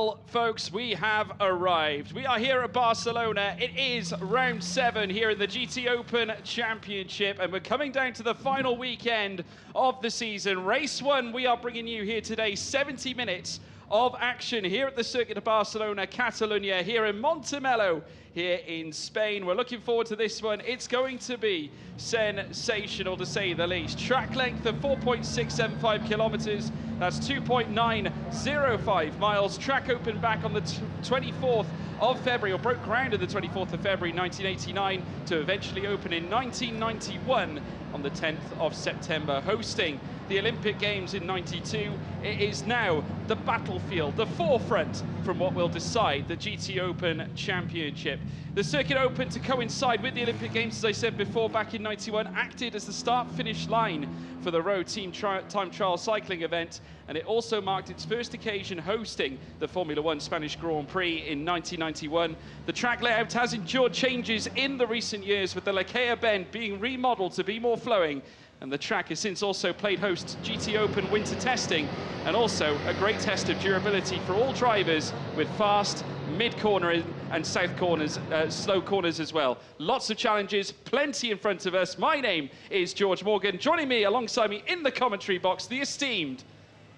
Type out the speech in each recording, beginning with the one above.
Well, folks, we have arrived. We are here at Barcelona. It is round 7 here in the GTOpen Championship, and we're coming down to the final weekend of the season. Race 1, we are bringing you here today 70 minutes of action here at the Circuit of Barcelona, Catalonia, here in Montemelo, here in Spain. We're looking forward to this one. It's going to be sensational, to say the least. Track length of 4.675 kilometers. That's 2.905 miles. Track opened back on the 24th of February, or broke ground on the 24th of February 1989 to eventually open in 1991 on the 10th of September, hosting the Olympic Games in '92. It is now the battlefield, the forefront from what will decide the GTOpen Championship. The Circuit Open, to coincide with the Olympic Games, as I said before, back in '91, acted as the start-finish line for the road team time trial cycling event, and it also marked its first occasion hosting the Formula One Spanish Grand Prix in 1991. The track layout has endured changes in the recent years, with the Lakea Bend being remodeled to be more flowing, and the track has since also played host to GTOpen winter testing, and also a great test of durability for all drivers, with fast, mid-corner and south corners, slow corners as well. Lots of challenges, plenty in front of us. My name is George Morgan. Joining me alongside me in the commentary box, the esteemed,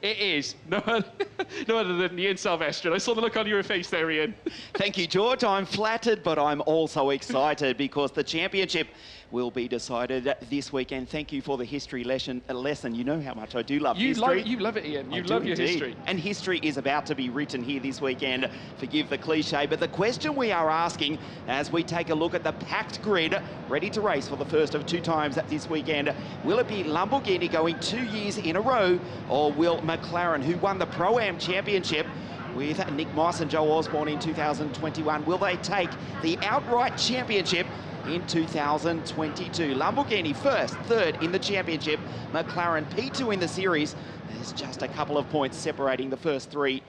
it is no other than Ian Silvestri. I saw the look on your face there, Ian. Thank you, George. I'm flattered, but I'm also excited because the championship will be decided this weekend. Thank you for the history lesson. You know how much I do love history. You love it, Ian. You love your history. And history is about to be written here this weekend. Forgive the cliche, but the question we are asking as we take a look at the packed grid, ready to race for the first of 2 times this weekend, will it be Lamborghini going 2 years in a row, or will McLaren, who won the Pro-Am Championship with Nick Moss and Joe Osborne in 2021, will they take the outright championship in 2022? Lamborghini first, third in the championship, McLaren P2 in the series. There's just a couple of points separating the first 3.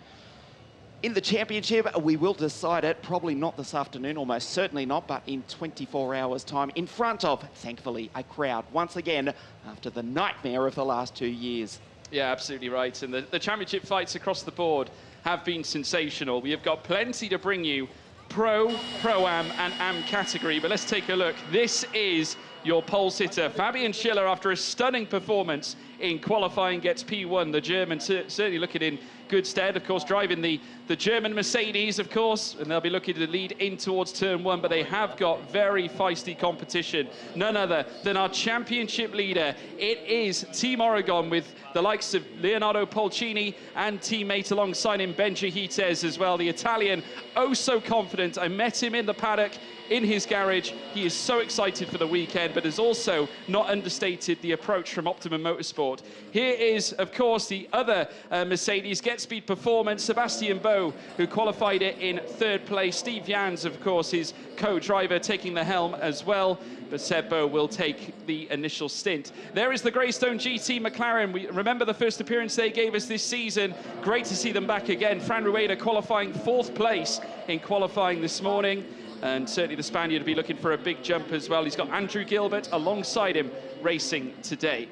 In the championship, we will decide it, probably not this afternoon, almost certainly not, but in 24 hours' time, in front of, thankfully, a crowd, once again, after the nightmare of the last 2 years. Yeah, absolutely right. And the championship fights across the board have been sensational. We have got plenty to bring you, Pro, Pro-Am and Am category, but let's take a look. This is your pole sitter. Fabian Schiller, after a stunning performance in qualifying, gets P1. The German certainly looking in good stead, of course, driving the German Mercedes, of course, and they'll be looking to lead in towards turn 1, but they have got very feisty competition. None other than our championship leader. It is Team Oregon, with the likes of Leonardo Polcini and teammate alongside him, Ben Jahites as well. The Italian, oh so confident. I met him in the paddock, in his garage. He is so excited for the weekend, but has also not understated the approach from Optimum Motorsport. Here is, of course, the other Mercedes Get Speed Performance, Sebastian Boe, who qualified it in 3rd place. Steve Jans, of course, his co-driver, taking the helm as well, but Seb Boe will take the initial stint. There is the Greystone GT McLaren. We remember the first appearance they gave us this season. Great to see them back again. Fran Rueda qualifying 4th place in qualifying this morning. And certainly the Spaniard will be looking for a big jump as well. He's got Andrew Gilbert alongside him racing today.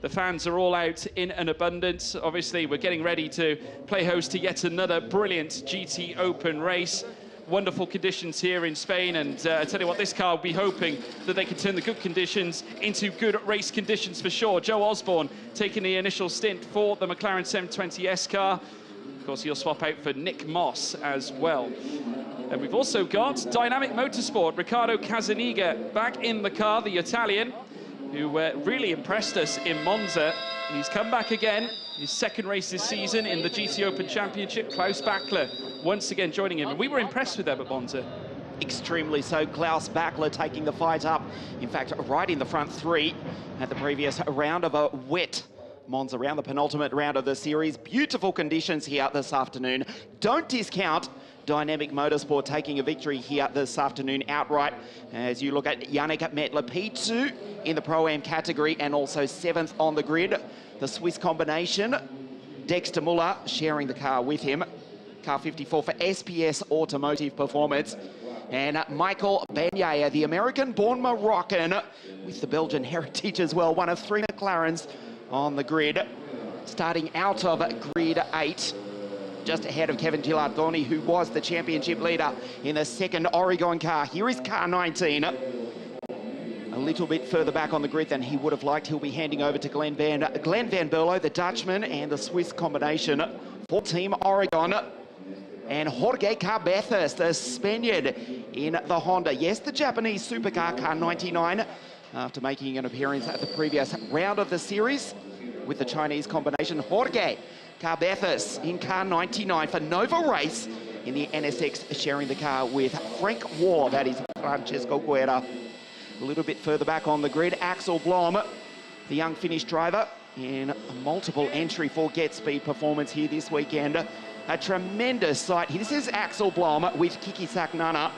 The fans are all out in an abundance. Obviously, we're getting ready to play host to yet another brilliant GTOpen race. Wonderful conditions here in Spain, and I tell you what, this car will be hoping that they can turn the good conditions into good race conditions for sure. Joe Osborne taking the initial stint for the McLaren 720S car. Of course, he'll swap out for Nick Moss as well. And we've also got Dynamic Motorsport, Riccardo Casaniga back in the car, the Italian, who really impressed us in Monza. And he's come back again, his 2nd race this season in the GTOpen Championship. Klaus Bachler once again joining him, and we were impressed with them at Monza. Extremely so. Klaus Bachler taking the fight up, in fact, right in the front 3 at the previous round of a wet Monza round, the penultimate round of the series. Beautiful conditions here this afternoon. Don't discount Dynamic Motorsport taking a victory here this afternoon outright, as you look at Yannick Mettler, P2 in the Pro-Am category and also 7th on the grid. The Swiss combination, Dexter Muller sharing the car with him. Car 54 for SPS Automotive Performance. And Michael Bagnaia, the American-born Moroccan with the Belgian heritage as well, one of 3 McLarens on the grid. Starting out of grid 8. just ahead of Kevin Gilardoni, who was the championship leader in the second Oregon car. Here is car 19. A little bit further back on the grid than he would have liked. He'll be handing over to Glenn Van Berlo, the Dutchman, and the Swiss combination for Team Oregon. And Jorge Cabezas, the Spaniard in the Honda. Yes, the Japanese supercar, car 99, after making an appearance at the previous round of the series with the Chinese combination. Jorge Cabezas in car 99 for Nova Race in the NSX, sharing the car with Frank War, that is Francesco Guerra. A little bit further back on the grid, Axel Blom, the young Finnish driver, in a multiple entry for Get Speed performance here this weekend. A tremendous sight. This is Axel Blom with Kiki Saknana,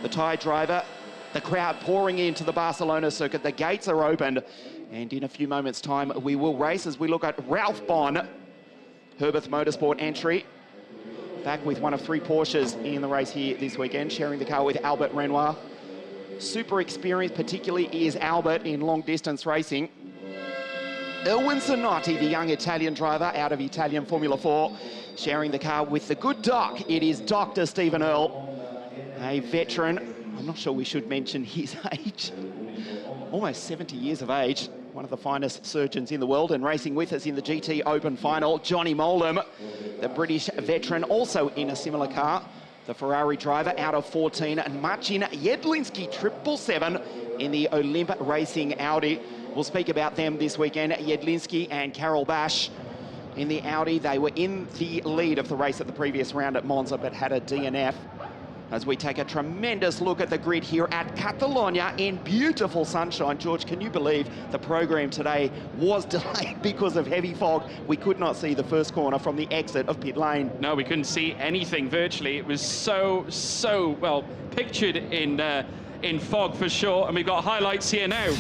the Thai driver. The crowd pouring into the Barcelona circuit. The gates are opened, and in a few moments' time, we will race as we look at Ralph Bon, Herbeth Motorsport entry, back with one of 3 Porsches in the race here this weekend, sharing the car with Albert Renoir. Super experienced, particularly is Albert in long distance racing. Erwin Zanotti, the young Italian driver out of Italian Formula 4, sharing the car with the good doc. It is Dr. Stephen Earle, a veteran. I'm not sure we should mention his age. Almost 70 years of age. One of the finest surgeons in the world, and racing with us in the GTOpen final, Johnny Moldham, the British veteran, also in a similar car. The Ferrari driver out of 14, and Marcin Jedlinski, 777 in the Olymp Racing Audi. We'll speak about them this weekend. Jedlinski and Carol Bash in the Audi. They were in the lead of the race at the previous round at Monza, but had a DNF. As we take a tremendous look at the grid here at Catalonia in beautiful sunshine. George, can you believe the program today was delayed because of heavy fog? We could not see the first corner from the exit of pit lane. No, we couldn't see anything virtually. It was so well pictured in fog for sure. And we've got highlights here now.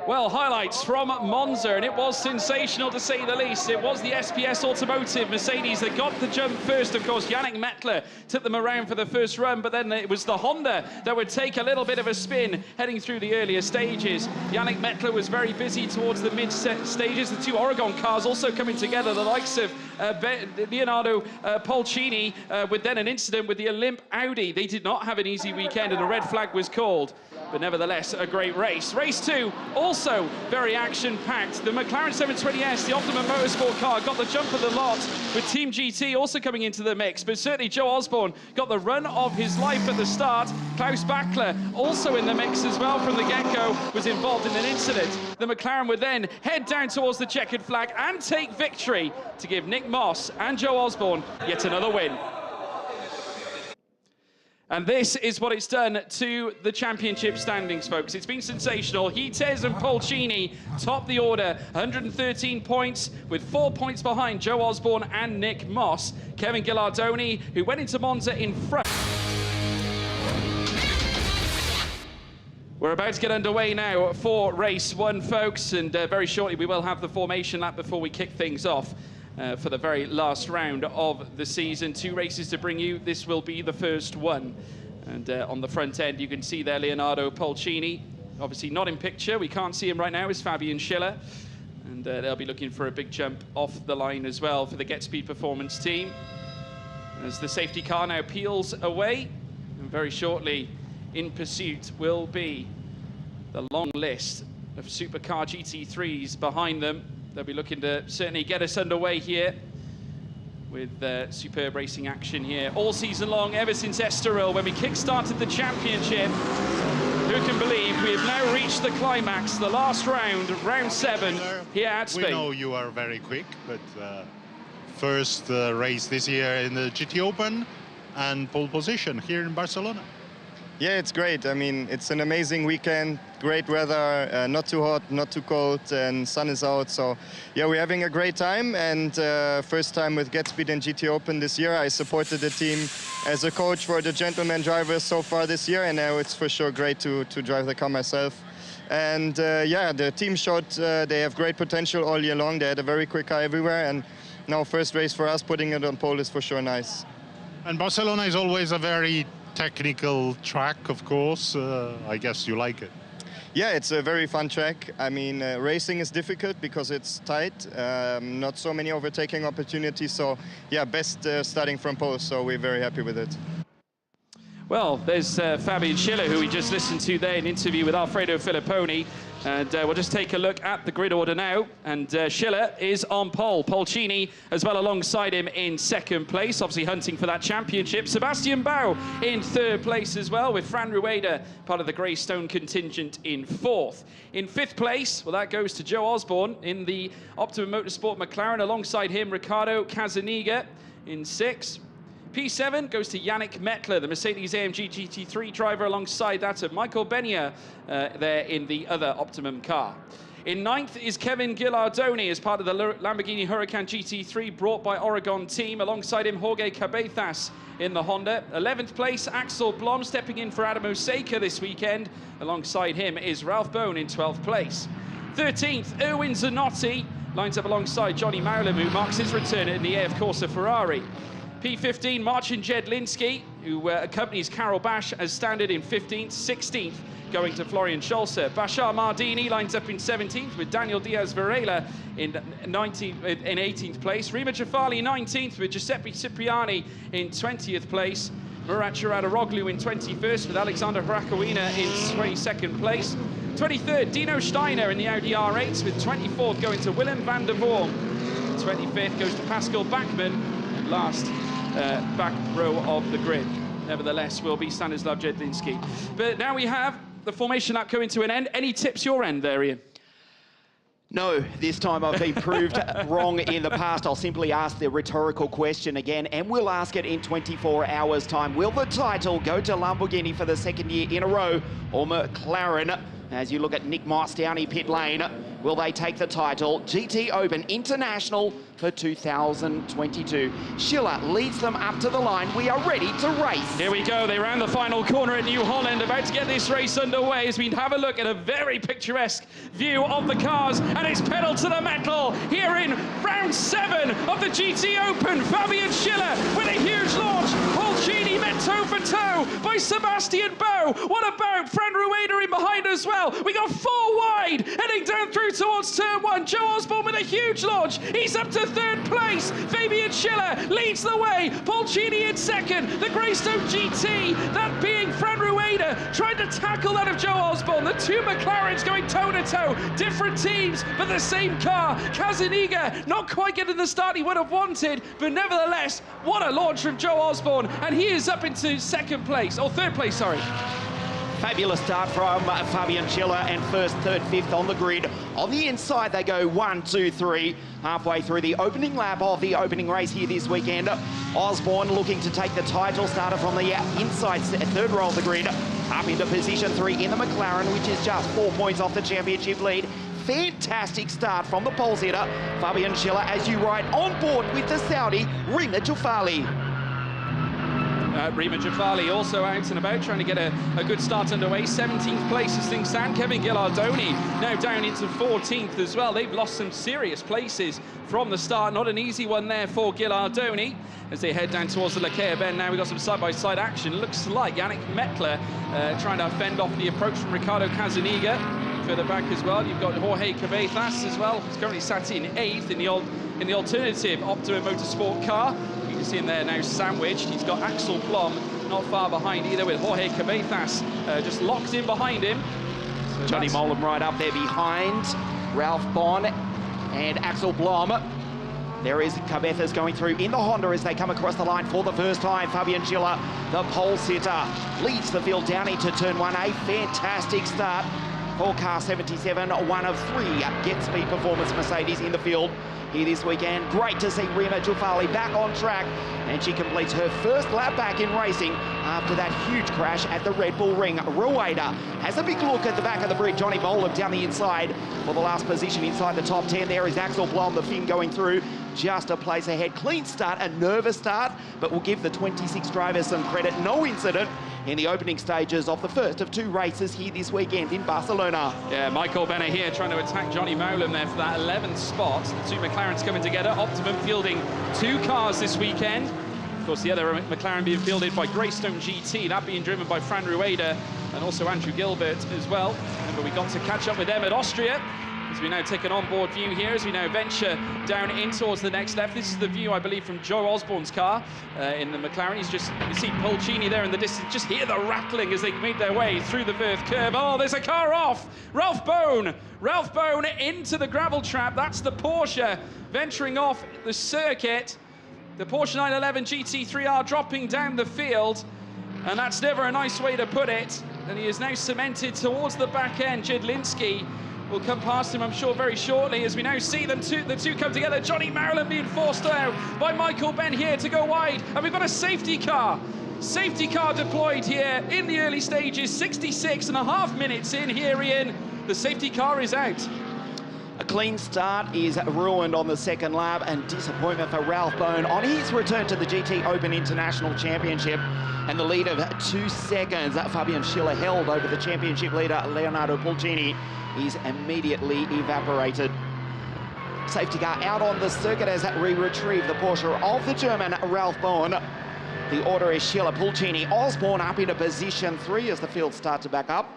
Well, highlights from Monza, and it was sensational to say the least. It was the SPS Automotive Mercedes that got the jump first. Of course, Yannick Mettler took them around for the first run, but then it was the Honda that would take a little bit of a spin heading through the earlier stages. Yannick Mettler was very busy towards the mid-set stages. The 2 Oregon cars also coming together, the likes of Leonardo Polcini, with then an incident with the Olymp Audi. They did not have an easy weekend, and a red flag was called. But nevertheless, a great race. Race 2, also very action-packed. The McLaren 720S, the Optimum Motorsport car, got the jump of the lot, with Team GT also coming into the mix. But certainly Joe Osborne got the run of his life at the start. Klaus Bachler, also in the mix as well from the get-go, was involved in an incident. The McLaren would then head down towards the checkered flag and take victory to give Nick Moss and Joe Osborne yet another win. And this is what it's done to the championship standings, folks. It's been sensational. Hites and Polcini top the order, 113 points, with 4 points behind Joe Osborne and Nick Moss. Kevin Gilardoni, who went into Monza in front. We're about to get underway now for race 1, folks, and very shortly we will have the formation lap before we kick things off. For the very last round of the season. 2 races to bring you. This will be the first one. And on the front end, you can see there Leonardo Polcini. Obviously not in picture. We can't see him right now. Is Fabian Schiller. And they'll be looking for a big jump off the line as well for the Get Speed Performance team. As the safety car now peels away. And very shortly, in pursuit will be the long list of supercar GT3s behind them. They'll be looking to certainly get us underway here with superb racing action here all season long, ever since Estoril, when we kick-started the championship. Who can believe we have now reached the climax, the last round, round 7 here at Spain. We know you are very quick, but first race this year in the GTOpen and pole position here in Barcelona. Yeah, it's great. I mean, it's an amazing weekend, great weather, not too hot, not too cold, and sun is out. So, yeah, we're having a great time, and first time with Get Speed and GTOpen this year. I supported the team as a coach for the gentleman drivers so far this year, and now it's for sure great to drive the car myself. And yeah, the team showed they have great potential all year long. They had a very quick car everywhere, and now first race for us, putting it on pole is for sure nice. And Barcelona is always a very technical track, of course. I guess you like it. Yeah, it's a very fun track. I mean, racing is difficult because it's tight, not so many overtaking opportunities. So, yeah, best starting from pole, so we're very happy with it. Well, there's Fabian Schiller, who we just listened to there, an interview with Alfredo Filipponi. And we'll just take a look at the grid order now. And Schiller is on pole. Polcini as well alongside him in second place, obviously hunting for that championship. Sebastian Bau in third place as well, with Fran Rueda, part of the Greystone contingent, in fourth. In fifth place, well, that goes to Joe Osborne in the Optimum Motorsport McLaren. Alongside him, Ricardo Casaniga in sixth. P7 goes to Yannick Mettler, the Mercedes-AMG GT3 driver, alongside that of Michael Benia there in the other Optimum car. In ninth is Kevin Gillardoni as part of the Lamborghini Huracan GT3 brought by Oregon team. Alongside him, Jorge Cabezas in the Honda. 11th place, Axel Blom stepping in for Adam Osaka this weekend. Alongside him is Ralph Bone in 12th place. 13th, Erwin Zanotti lines up alongside Johnny Maulam, who marks his return in the AF Corsa Ferrari. P15, Marcin Jedlinski, who accompanies Carol Bash as standard in 15th, 16th, going to Florian Scholzer. Bashar Mardini lines up in 17th with Daniel Diaz Varela in 18th place. Rima Jafali 19th with Giuseppe Cipriani in 20th place. Murat Chiradaroglu in 21st with Alexander Hrakowina in 22nd place. 23rd, Dino Steiner in the Audi R8 with 24th going to Willem van der Vorm. 25th goes to Pascal Bachmann. Last back row of the grid, nevertheless, will be Stanislav Jedlinski. But now we have the formation lap coming to an end. Any tips your end there, Ian? No, this time I've been proved wrong in the past. I'll simply ask the rhetorical question again, and we'll ask it in 24 hours' time. Will the title go to Lamborghini for the second year in a row, or McLaren? As you look at Nick Moss down in pit lane, will they take the title? GTOpen International for 2022. Schiller leads them up to the line. We are ready to race. Here we go. They round the final corner at New Holland, about to get this race underway as we have a look at a very picturesque view of the cars, and it's pedal to the metal here in round 7 of the GTOpen. Fabian Schiller with a huge launch. Polcini met toe for toe by Sebastian Bau. What about Fran Rueda in behind as well? We got 4 wide, heading down through towards turn 1. Joe Osborne with a huge launch. He's up to third place. Fabian Schiller leads the way. Polcini in second. The Greystone GT, that being Fran Rueda, trying to tackle that of Joe Osborne. The two McLarens going toe-to-toe. Different teams, but the same car. Casaniga not quite getting the start he would have wanted, but nevertheless, what a launch from Joe Osborne. And he is up into second place, or third place, sorry. Fabulous start from Fabian Schiller, and first, third, fifth on the grid. On the inside, they go 1, 2, 3, halfway through the opening lap of the opening race here this weekend. Osborne looking to take the title, started from the inside third row of the grid, up into position 3 in the McLaren, which is just 4 points off the championship lead. Fantastic start from the pole sitter, Fabian Schiller, as you ride on board with the Saudi, Rima Jafali. Rima Jafali also out and about, trying to get a good start underway. 17th place as things stand. Kevin Gillardoni now down into 14th as well. They've lost some serious places from the start. Not an easy one there for Gillardoni as they head down towards the Lakea bend. Now we've got some side-by-side action. Looks like Yannick Mettler trying to fend off the approach from Ricardo Casaniga. Further back as well, you've got Jorge Cabezas as well. He's currently sat in 8th in the alternative Optimum Motorsport car. You can see him there now sandwiched. He's got Axel Blom not far behind either, with Jorge Cabezas just locked in behind him. So Johnny Maulam right up there behind Ralph Bond and Axel Blom. There is Cabezas going through in the Honda as they come across the line for the first time. Fabian Schiller, the pole sitter, leads the field down into turn 1. A fantastic start for car 77, one of 3 Get Speed Performance Mercedes in the field here this weekend. Great to see Rima Jafali back on track, and she completes her first lap back in racing after that huge crash at the Red Bull Ring. Rueda has a big look at the back of the bridge. Johnny Maulam down the inside for the last position inside the top 10. There is Axel Blom, the Finn, going through just a place ahead. Clean start, a nervous start, but we'll give the 26 drivers some credit. No incident in the opening stages of the first of 2 races here this weekend in Barcelona. Yeah, Michael Benner here trying to attack Johnny Maulam there for that 11th spot. The 2 McLarens coming together. Optimum fielding 2 cars this weekend. Of course, the other McLaren being fielded by Greystone GT, that being driven by Fran Rueda and also Andrew Gilbert as well. Remember, we got to catch up with them at Austria, as we now take an onboard view here, as we now venture down in towards the next left. This is the view, I believe, from Joe Osborne's car in the McLaren. He's just, you can see Pulcini there in the distance, just hear the rattling as they make their way through the Firth curve. Oh, there's a car off! Ralph Bone into the gravel trap. That's the Porsche venturing off the circuit. The Porsche 911 GT3R dropping down the field, and that's never a nice way to put it. And he is now cemented towards the back end. Jedlinski will come past him, I'm sure, very shortly, as we now see the two come together. Johnny Marilyn being forced out by Michael Ben here to go wide. And we've got a safety car. Safety car deployed here in the early stages. 66.5 minutes in here, Ian. The safety car is out. A clean start is ruined on the second lap, and disappointment for Ralph Bone on his return to the GTOpen International Championship. And the lead of 2 seconds that Fabian Schiller held over the championship leader Leonardo Pulcini is immediately evaporated. Safety car out on the circuit as we retrieve the Porsche of the German Ralph Bone. The order is Schiller, Pulcini, Osborne up into position 3 as the field start to back up.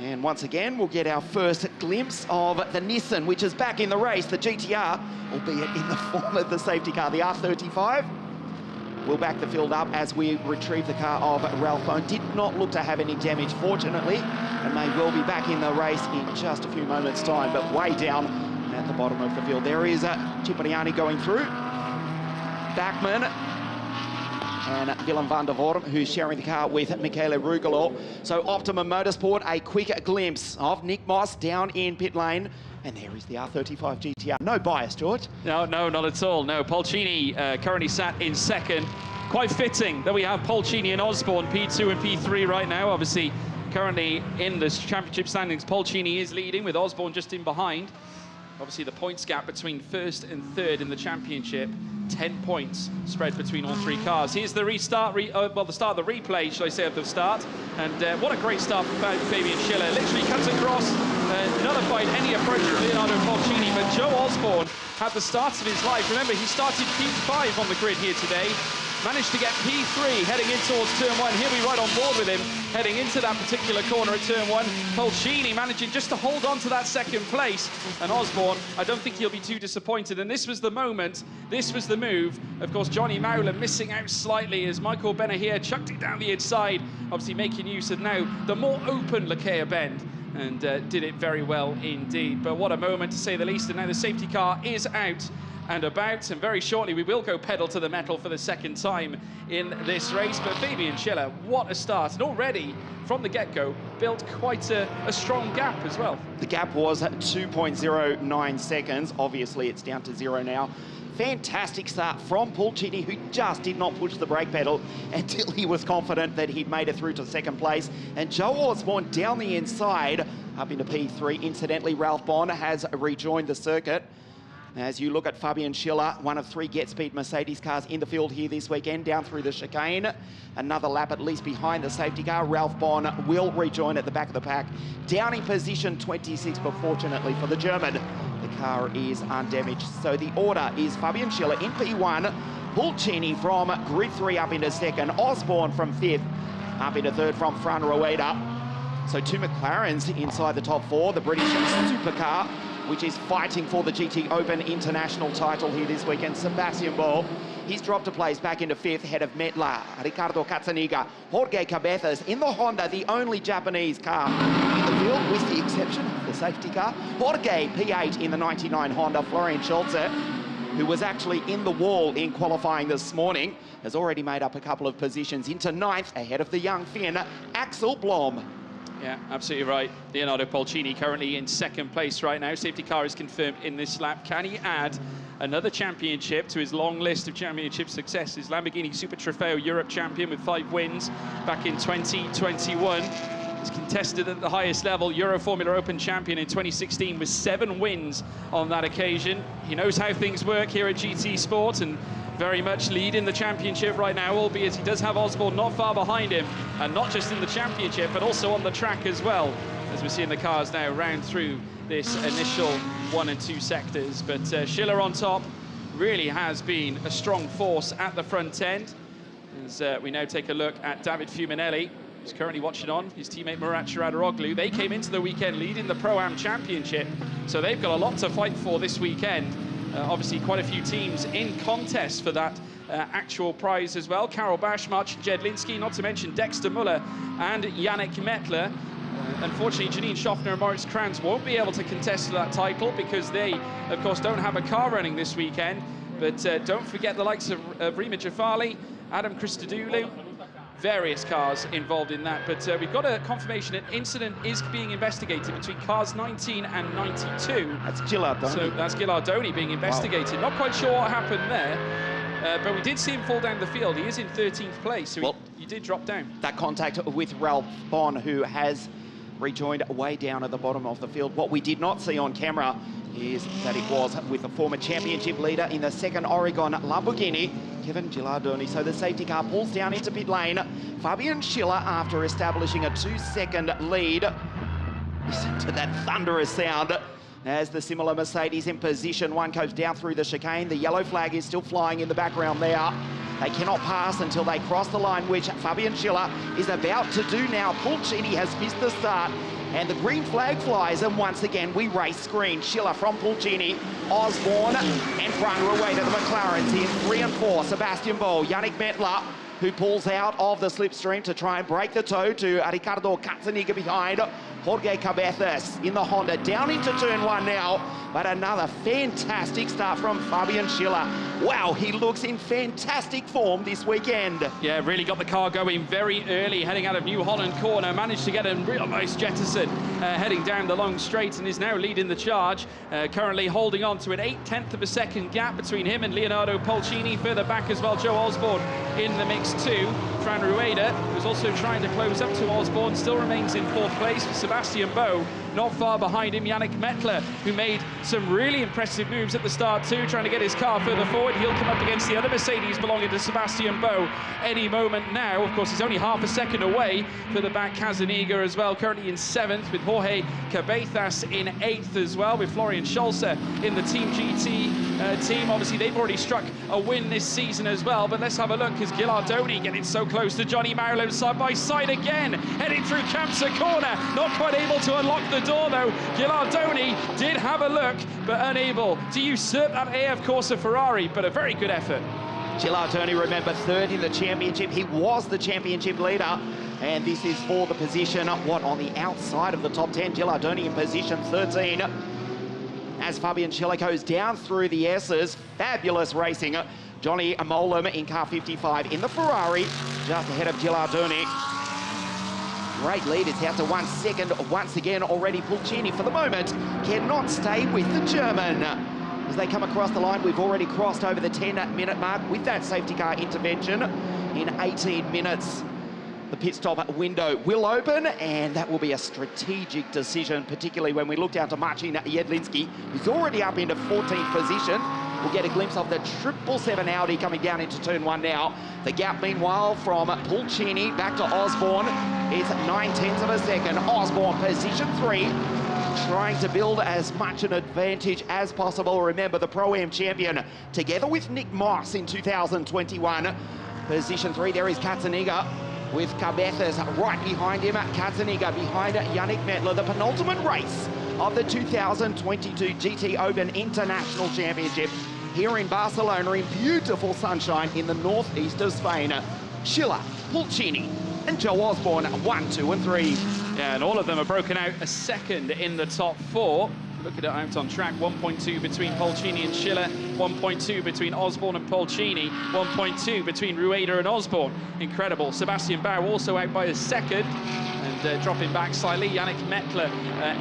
And once again, we'll get our first glimpse of the Nissan, which is back in the race, the GTR, albeit in the form of the safety car, the R35. We'll back the field up as we retrieve the car of Ralph Bone. Did not look to have any damage, fortunately, and may well be back in the race in just a few moments' time, but way down at the bottom of the field. There is Cipriani going through. Bachmann and Willem van der Voort, who's sharing the car with Michele Rugelor. So Optimum Motorsport, a quick glimpse of Nick Moss down in pit lane. And there is the R35 GTR. No bias, George. No, not at all. No, Pulcini currently sat in second. Quite fitting that we have Pulcini and Osborne, P2 and P3 right now. Obviously, currently in the championship standings, Pulcini is leading with Osborne just in behind. Obviously, the points gap between first and third in the championship, 10 points spread between all 3 cars. Here's the restart, the start of the replay, shall I say, of the start. And what a great start for Fabian Schiller. Literally cuts across, nullified any approach from Leonardo Pulcini, but Joe Osborne had the start of his life. Remember, he started P5 on the grid here today. Managed to get P3 heading in towards turn 1. He'll be right on board with him heading into that particular corner at turn 1. Pulcini managing just to hold on to that second place. And Osborne, I don't think he'll be too disappointed. And this was the moment, this was the move. Of course, Johnny Mowler missing out slightly as Michael Benner here chucked it down the inside, obviously making use of now the more open Lakea bend. And did it very well indeed. But what a moment, to say the least. And now the safety car is out and about, and very shortly we will go pedal to the metal for the second time in this race. But Fabian Schiller, what a start, and already from the get-go built quite a strong gap as well. The gap was at 2.09 seconds. Obviously it's down to 0 now. Fantastic start from Pulcini, who just did not push the brake pedal until he was confident that he'd made it through to second place. And Joe Osborne down the inside up into P3. Incidentally, Ralph Bone has rejoined the circuit. As you look at Fabian Schiller, one of 3 GetSpeed Mercedes cars in the field here this weekend, down through the chicane. Another lap at least behind the safety car. Ralph Bone will rejoin at the back of the pack, down in position 26, but fortunately for the German, the car is undamaged. So the order is Fabian Schiller in P1, Pulcini from grid 3 up into second, Osborne from 5th, up into 3rd from Fran Rueda. So 2 McLarens inside the top 4, the British supercar, which is fighting for the GTOpen International title here this weekend. Sebastian Bull, he's dropped a place back into 5th, ahead of Metla, Ricardo Cazzaniga, Jorge Cabezas in the Honda, the only Japanese car in the field, with the exception of the safety car. Jorge, P8 in the 99 Honda. Florian Schulze, who was actually in the wall in qualifying this morning, has already made up a couple of positions into 9th, ahead of the young Finn, Axel Blom. Yeah, absolutely right. Leonardo Pulcini currently in second place right now. Safety car is confirmed in this lap. Can he add another championship to his long list of championship successes? Lamborghini Super Trofeo Europe champion with 5 wins back in 2021. He's contested at the highest level, Euro Formula Open champion in 2016 with 7 wins on that occasion. He knows how things work here at GT Sport and very much leading the championship right now, albeit he does have Osborne not far behind him, and not just in the championship, but also on the track as well, as we're seeing the cars now round through this initial 1 and 2 sectors. But Schiller on top, really has been a strong force at the front end. As we now take a look at David Fuminelli, who's currently watching on, his teammate Murat Çağrıoğlu. They came into the weekend leading the Pro-Am Championship, so they've got a lot to fight for this weekend. Obviously, quite a few teams in contest for that actual prize as well. Karol Bashmach, Jedlinski, not to mention Dexter Muller and Yannick Mettler. Unfortunately, Janine Schaffner and Moritz Kranz won't be able to contest that title because they, of course, don't have a car running this weekend. But don't forget the likes of Rima Jafali, Adam Christodoulou, various cars involved in that. But we've got a confirmation an incident is being investigated between cars 19 and 92. That's Gilardoni. So that's Gilardoni being investigated. Wow. Not quite sure what happened there. But we did see him fall down the field. He is in 13th place, so he did drop down. That contact with Ralph Bon, who has rejoined way down at the bottom of the field. What we did not see on camera is that it was with the former championship leader in the second Oregon Lamborghini, Kevin Gilardoni. So the safety car pulls down into pit lane. Fabian Schiller, after establishing a 2-second lead. Listen to that thunderous sound as the similar Mercedes in position. One goes down through the chicane. The yellow flag is still flying in the background there. They cannot pass until they cross the line, which Fabian Schiller is about to do now. Pulcini has missed the start, and the green flag flies, and once again we race screen. Schiller from Pulcini, Osborne, and Frank Rueda, the McLarens in 3 and 4. Sebastian Boll, Yannick Mettler, who pulls out of the slipstream to try and break the toe to Ricardo Katzaniga behind. Jorge Cabezas in the Honda, down into turn 1 now, but another fantastic start from Fabian Schiller. Wow, he looks in fantastic form this weekend. Yeah, really got the car going very early, heading out of New Holland corner, managed to get a real nice jettison heading down the long straight, and is now leading the charge, currently holding on to an 0.8 of a second gap between him and Leonardo Pulcini. Further back as well, Joe Osborne in the mix too. Fran Rueda, who's also trying to close up to Osborne, still remains in 4th place with Sebastian Boll. Not far behind him, Yannick Mettler, who made some really impressive moves at the start too, trying to get his car further forward. He'll come up against the other Mercedes belonging to Sebastian Boll any moment now. Of course, he's only half a second away. Further back, Kazaniga as well, currently in 7th, with Jorge Cabezas in 8th as well, with Florian Scholzer in the Team GT team. Obviously, they've already struck a win this season as well, but let's have a look as Gilardoni getting so close to Johnny Marillo side by side again, heading through Kampsa corner, not quite able to unlock the door though. Gilardoni did have a look, but unable to usurp that AF Corsa Ferrari, but a very good effort. Gilardoni, remember, 3rd in the championship. He was the championship leader, and this is for the position, on the outside of the top 10. Gilardoni in position 13. As Fabian Schiller goes down through the S's, fabulous racing. Johnny Mollem in car 55 in the Ferrari, just ahead of Gilardoni. Great lead, it's out to 1 second once again already. Pulcini, for the moment, cannot stay with the German. As they come across the line, we've already crossed over the 10-minute mark with that safety car intervention. In 18 minutes, the pit stop window will open, and that will be a strategic decision, particularly when we look down to Marcin Jedlinski, who's already up into 14th position. We'll get a glimpse of the 777 Audi coming down into turn 1 now. The gap, meanwhile, from Pulcini back to Osborne is 0.9 of a second. Osborne, position 3, trying to build as much an advantage as possible. Remember, the Pro-Am champion, together with Nick Moss in 2021. Position 3, there is Katzaniga, with Cabezas right behind him. Katzaniga behind Yannick Mettler, the penultimate race of the 2022 GTOpen International Championship here in Barcelona in beautiful sunshine in the northeast of Spain. Schiller, Pulcini, and Joe Osborne, 1, 2, and 3. Yeah, and all of them are broken out a second in the top 4. Look at it out on track, 1.2 between Pulcini and Schiller, 1.2 between Osborne and Pulcini, 1.2 between Rueda and Osborne. Incredible. Sebastian Boll also out by a second, and dropping back slightly. Yannick Mettler,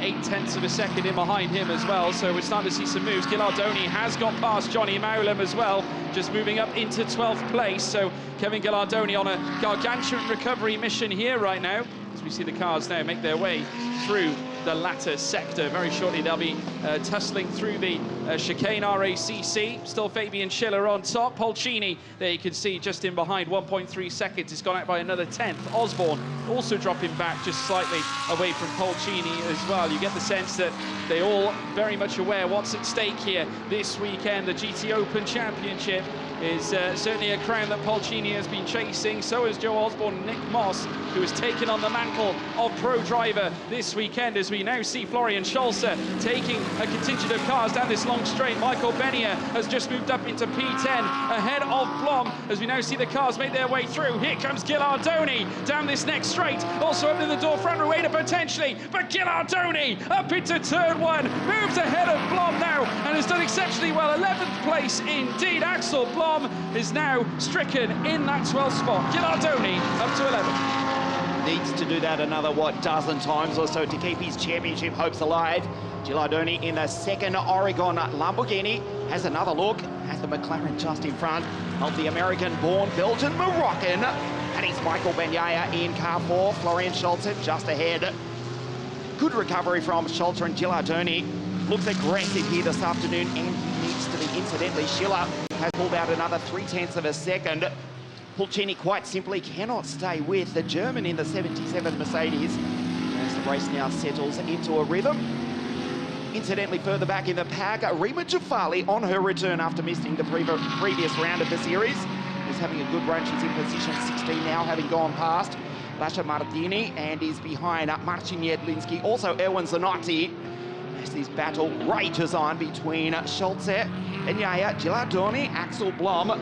0.8 of a second in behind him as well, so we're starting to see some moves. Gilardoni has got past Johnny Marillo as well, just moving up into 12th place, so Kevin Gilardoni on a gargantuan recovery mission here right now, as we see the cars now make their way through the latter sector. Very shortly they'll be tussling through the chicane RACC. Still Fabian Schiller on top. Polcini, there you can see just in behind, 1.3 seconds. He's gone out by another 10th. Osborne also dropping back just slightly away from Polcini as well. You get the sense that they all very much aware what's at stake here this weekend. The GTOpen Championship is certainly a crown that Polcini has been chasing. So is Joe Osborne and Nick Moss, who has taken on the mantle of pro driver this weekend, as we now see Florian Scholze taking a contingent of cars down this long straight. Michael Benier has just moved up into P10 ahead of Blom, as we now see the cars make their way through. Here comes Gillardoni down this next straight, also opening the door front Rueda potentially, but Gillardoni up into turn 1, moves ahead of Blom now and has done exceptionally well. 11th place indeed. Axel Blom is now stricken in that 12th spot. Gillardoni up to 11th. Needs to do that another, dozen times or so to keep his championship hopes alive. Gillardoni in the second Oregon Lamborghini has another look at the McLaren just in front of the American-born Belgian-Moroccan. And it's Michael Bagnaia in car 4, Florian Scholze just ahead. Good recovery from Scholze, and Gillardoni looks aggressive here this afternoon, and he needs to be. Incidentally, Schiller has pulled out another 0.3 of a second. Polcini quite simply cannot stay with the German in the 77 Mercedes as the race now settles into a rhythm. Incidentally, further back in the pack, Rima Jafali on her return after missing the previous round of the series is having a good run. She's in position 16 now, having gone past Lascia Martini, and is behind Marcin Jedlinski, also Erwin Zanotti, as this battle rages on between Scholze, Bagnaia, Gillardoni, Axel Blom. Up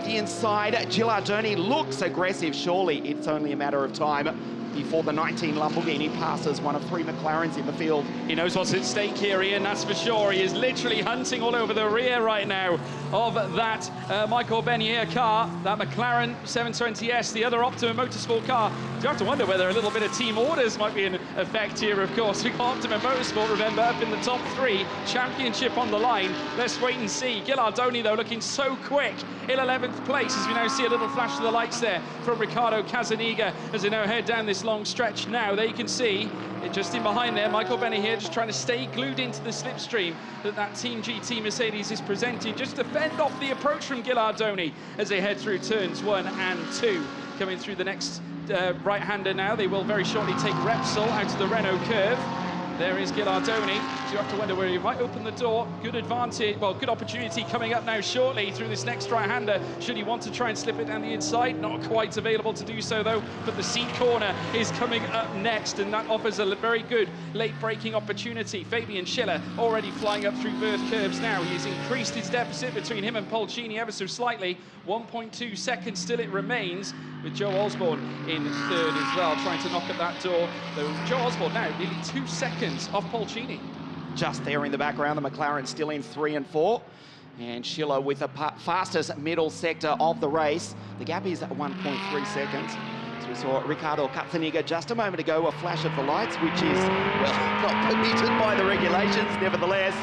the inside, Gillardoni looks aggressive. Surely it's only a matter of time before the 19 Lamborghini passes one of 3 McLarens in the field. He knows what's at stake here, Ian, that's for sure. He is literally hunting all over the rear right now of that Michael Benier car, that McLaren 720S, the other Optima Motorsport car. You have to wonder whether a little bit of team orders might be in effect here, of course. We've got Optima Motorsport, remember, up in the top 3, championship on the line. Let's wait and see. Gillardoni, though, looking so quick in 11th place, as we now see a little flash of the lights there from Ricardo Casaniga as they now head down this long stretch now. There you can see it just in behind there, Michael Benier here just trying to stay glued into the slipstream that Team GT Mercedes is presenting, just to fend off the approach from Gillardoni as they head through turns 1 and 2. Coming through the next right-hander now, they will very shortly take Repsol out of the Renault curve. There is Gillardoni, so you have to wonder where he might open the door. Good advantage, well, good opportunity coming up now shortly through this next right-hander. Should he want to try and slip it down the inside? Not quite available to do so, though, but the seat corner is coming up next, and that offers a very good late-braking opportunity. Fabian Schiller already flying up through Wirth curves now. He's increased his deficit between him and Polcini ever so slightly. 1.2 seconds still it remains, with Joe Osborne in third as well, trying to knock at that door. Though Joe Osborne now nearly 2 seconds off Polcini. Just there in the background, the McLaren still in 3 and 4. And Schiller with the fastest middle sector of the race. The gap is at 1.3 seconds. So we saw Ricardo Casaniga just a moment ago, a flash of the lights, which is, well, not permitted by the regulations. Nevertheless,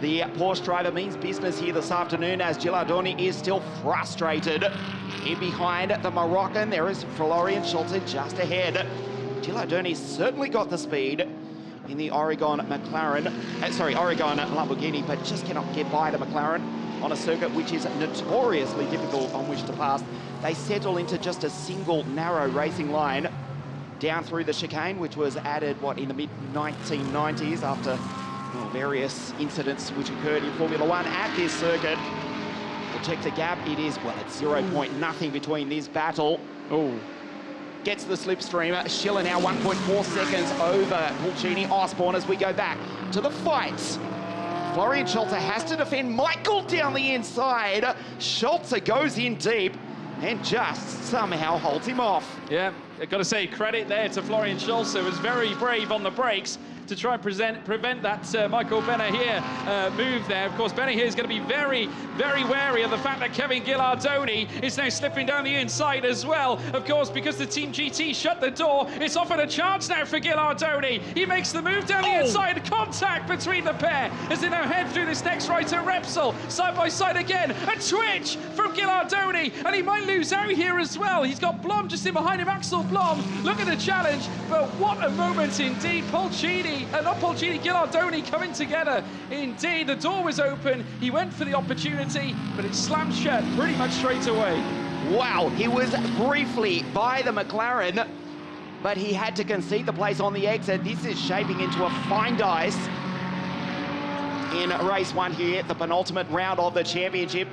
the Porsche driver means business here this afternoon, as Gillardoni is still frustrated. In behind the Moroccan, there is Florian Scholze just ahead. Gillardoni's certainly got the speed in the Oregon Lamborghini, but just cannot get by the McLaren on a circuit which is notoriously difficult on which to pass. They settle into just a single narrow racing line down through the chicane, which was added, in the mid-1990s after various incidents which occurred in Formula One at this circuit. We'll check the gap. It is, it's 0.0 between this battle. Gets the slipstream. Schiller now 1.4 seconds over Polcini. Osborne as we go back to the fights. Florian Scholze has to defend Michael down the inside. Scholze goes in deep and just somehow holds him off. Yeah, I've got to say credit there to Florian Scholze, who was very brave on the brakes to try and prevent that Michael Benahir move there. Of course, Benahir is going to be very, very wary of the fact that Kevin Gillardoni is now slipping down the inside as well. Of course, because the Team GT shut the door, it's offered a chance now for Gillardoni. He makes the move down the inside, contact between the pair as they now head through this next right at Repsol. Side by side again, a twitch from Gillardoni, and he might lose out here as well. He's got Blom just in behind him, Axel Blom. Look at the challenge, but what a moment indeed. Gillardoni coming together. Indeed, the door was open. He went for the opportunity, but it slammed shut pretty much straight away. Wow, he was briefly by the McLaren, but he had to concede the place on the exit. This is shaping into a fine dice in race 1 here, the penultimate round of the championship.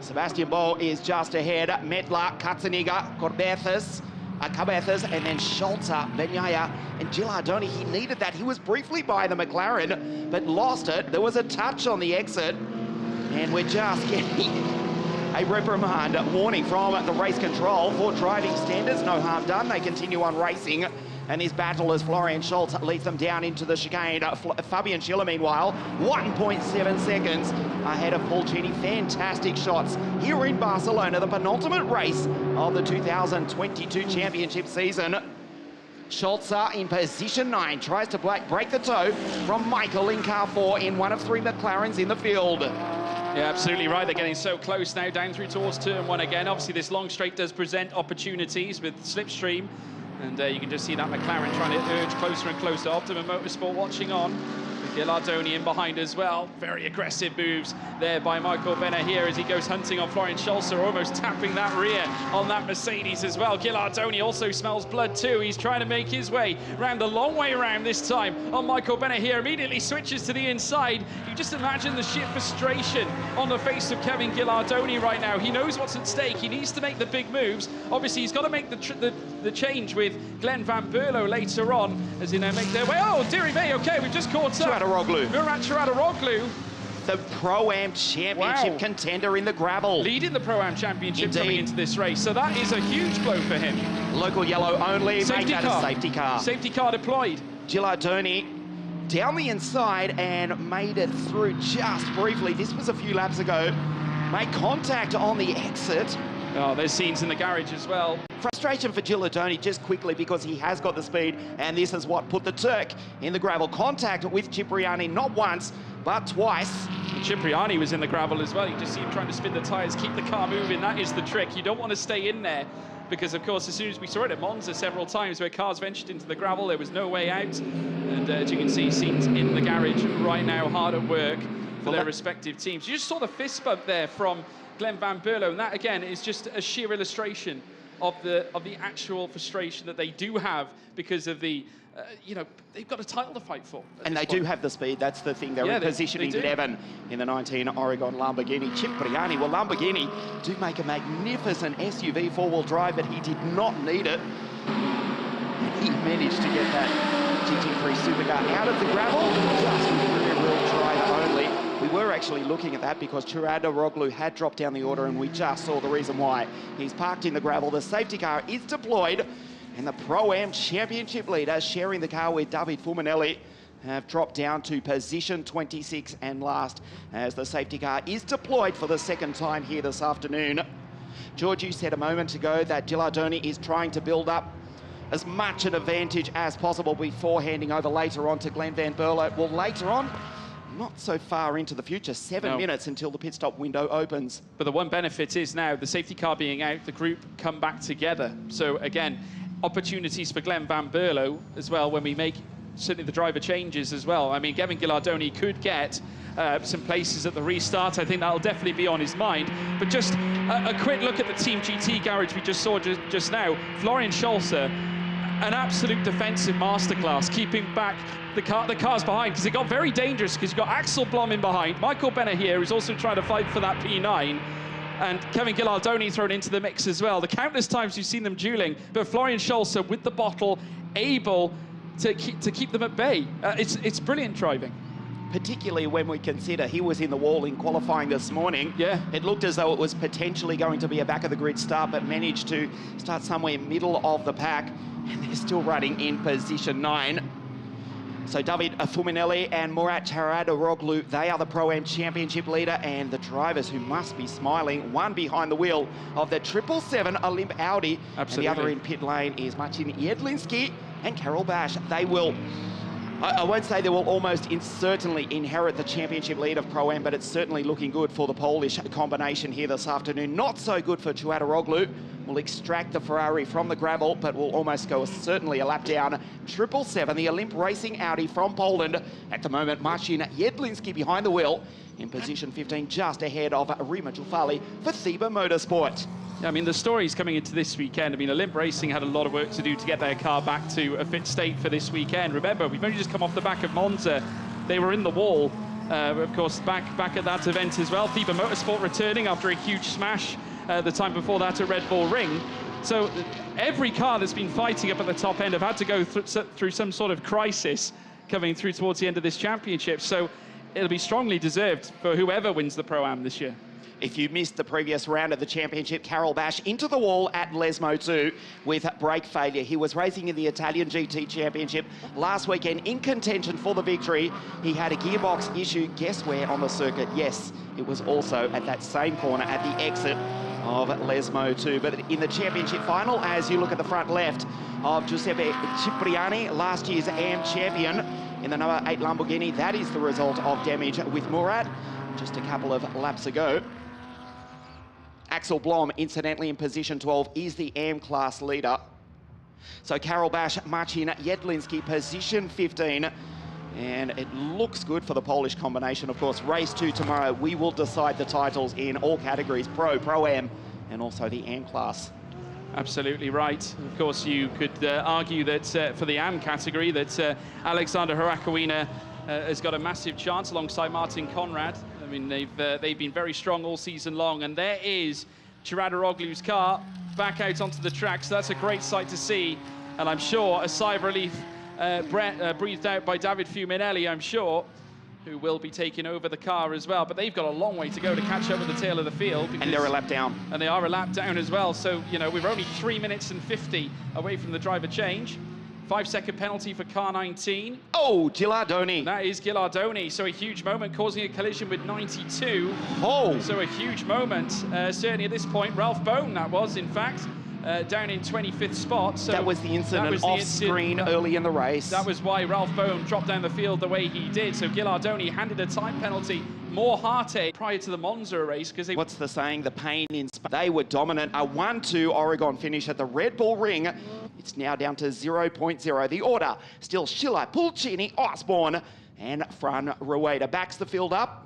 Sebastian Boll is just ahead. Metla, Katzeniga, Cabezas, and then Scholzer, Benyaya, and Gillardoni. He needed that. He was briefly by the McLaren, but lost it. There was a touch on the exit, and we're just getting a reprimand warning from the race control for driving standards. No harm done. They continue on racing. And this battle as Florian Scholz leads them down into the chicane. Fabian Schiller, meanwhile, 1.7 seconds ahead of Paul Cheney. Fantastic shots here in Barcelona, the penultimate race of the 2022 championship season. Scholz in position 9, tries to break the toe from Michael in car 4 in one of 3 McLarens in the field. Yeah, absolutely right. They're getting so close now, down through towards turn 1 again. Obviously, this long straight does present opportunities with slipstream. And you can just see that McLaren trying to urge closer and closer. Optimum Motorsport watching on. Gillardoni in behind as well. Very aggressive moves there by Michael Benahir as he goes hunting on Florian Scholzer, almost tapping that rear on that Mercedes as well. Gillardoni also smells blood too. He's trying to make his way around the long way around this time on Michael Benahir. Immediately switches to the inside. You just imagine the sheer frustration on the face of Kevin Gillardoni right now. He knows what's at stake. He needs to make the big moves. Obviously, he's got to make the change with Glenn Van Berlo later on as they now make their way. Oh, dearie me, okay, we've just caught up. Murat Çuradaroglu, the Pro-Am Championship contender in the gravel. Leading the Pro-Am Championship coming into this race, so that is a huge blow for him. Local yellow only, make that a safety car. Safety car deployed. Gillardoni down the inside and made it through just briefly. This was a few laps ago. Made contact on the exit. Oh, there's scenes in the garage as well. Frustration for Gillardoni just quickly because he has got the speed, and this is what put the Turk in the gravel. Contact with Cipriani not once, but twice. And Cipriani was in the gravel as well. You just see him trying to spin the tyres, keep the car moving. That is the trick. You don't want to stay in there because, of course, as soon as we saw it at Monza several times where cars ventured into the gravel, there was no way out. And as you can see, scenes in the garage right now, hard at work for their respective teams. You just saw the fist bump there from Glenn Van Berlo, and that again is just a sheer illustration of the actual frustration that they do have because of the they've got a title to fight for. And they do have the speed. That's the thing. They're in positioning 11 in the 19 Oregon Lamborghini. Cipriani, well, Lamborghini do make a magnificent SUV four-wheel drive, but he did not need it. And he managed to get that GT3 supercar out of the gravel just with rear-wheel drive only. We were actually looking at that because Çuradaroglu had dropped down the order, and we just saw the reason why. He's parked in the gravel. The safety car is deployed, and the Pro-Am Championship leader sharing the car with David Fumanelli have dropped down to position 26 and last as the safety car is deployed for the second time here this afternoon. George, you said a moment ago that Gillardoni is trying to build up as much an advantage as possible before handing over later on to Glenn Van Berlo. Well, later on, not so far into the future, 7 minutes until the pit stop window opens. But the one benefit is now the safety car being out, the group come back together. So again, opportunities for Glenn Van Berlo as well when we make certainly the driver changes as well. I mean, Kevin Gillardoni could get some places at the restart. I think that'll definitely be on his mind. But just a quick look at the Team GT garage we just saw just now. Florian Scholzer, an absolute defensive masterclass, keeping back the cars behind, because it got very dangerous because you've got Axel Blom in behind, Michael Benahir who's also trying to fight for that P9, and Kevin Gillardoni thrown into the mix as well. The countless times you've seen them dueling, but Florian Scholzer with the bottle, able to keep them at bay. It's brilliant driving. particularly when we consider he was in the wall in qualifying this morning. Yeah. It looked as though it was potentially going to be a back-of-the-grid start, but managed to start somewhere middle of the pack, and they're still running in position 9. So David Fuminelli and Murat Çağrıoğlu, they are the Pro-Am Championship leader, and the drivers who must be smiling, one behind the wheel of the 777 Olymp Audi. Absolutely. And the other in pit lane is Marcin Jedlinski and Karol Bash. They will, I won't say they will almost certainly inherit the championship lead of Pro-Am, but it's certainly looking good for the Polish combination here this afternoon. Not so good for Çağrıoğlu. Will extract the Ferrari from the gravel, but will almost go certainly a lap down. 777, the Olymp Racing Audi from Poland. At the moment, Marcin Jedlinski behind the wheel in position 15, just ahead of Rima Jufali for Theba Motorsport. I mean, the stories coming into this weekend, I mean, Olymp Racing had a lot of work to do to get their car back to a fit state for this weekend. Remember, we've only just come off the back of Monza. They were in the wall, of course, back at that event as well. Theba Motorsport returning after a huge smash the time before that at Red Bull Ring. So every car that's been fighting up at the top end have had to go through some sort of crisis coming through towards the end of this championship. So it'll be strongly deserved for whoever wins the Pro-Am this year. If you missed the previous round of the championship, Karol Bash into the wall at Lesmo 2 with brake failure. He was racing in the Italian GT Championship last weekend in contention for the victory. He had a gearbox issue. Guess where on the circuit? Yes, it was also at that same corner at the exit of Lesmo 2. But in the championship final, as you look at the front left of Giuseppe Cipriani, last year's AM champion in the number 8 Lamborghini, that is the result of damage with Murat just a couple of laps ago. Axel Blom, incidentally, in position 12, is the AM class leader. So Karol Bash, Marcin Jedlinski, position 15. And it looks good for the Polish combination. Of course, race 2 tomorrow, we will decide the titles in all categories, Pro, Pro-Am, and also the AM class. Absolutely right. Of course, you could argue that for the AM category, that Alexander Harakowina has got a massive chance alongside Martin Conrad. I mean, they've been very strong all season long, and there is Çağrıoğlu's car back out onto the track, so that's a great sight to see. And I'm sure a sigh of relief breathed out by David Fuminelli, I'm sure, who will be taking over the car as well. But they've got a long way to go to catch up with the tail of the field. And they're a lap down. And they are a lap down as well. So, you know, we're only 3 minutes and 50 away from the driver change. 5-second penalty for car 19. Oh, Gilardoni. That is Gilardoni. So a huge moment, causing a collision with 92. Oh. So a huge moment. Certainly at this point, Ralph Bone, that was, in fact, down in 25th spot. So that was the incident off screen early in the race. That was why Ralph Bone dropped down the field the way he did. So Gilardoni handed a time penalty, more heartache prior to the Monza race, because they... What's the saying? The pain in Spain. They were dominant. A 1-2 Oregon finish at the Red Bull Ring. It's now down to 0.0. The order still Schiller, Pulcini, Osborne, and Fran Rueda. Backs the field up.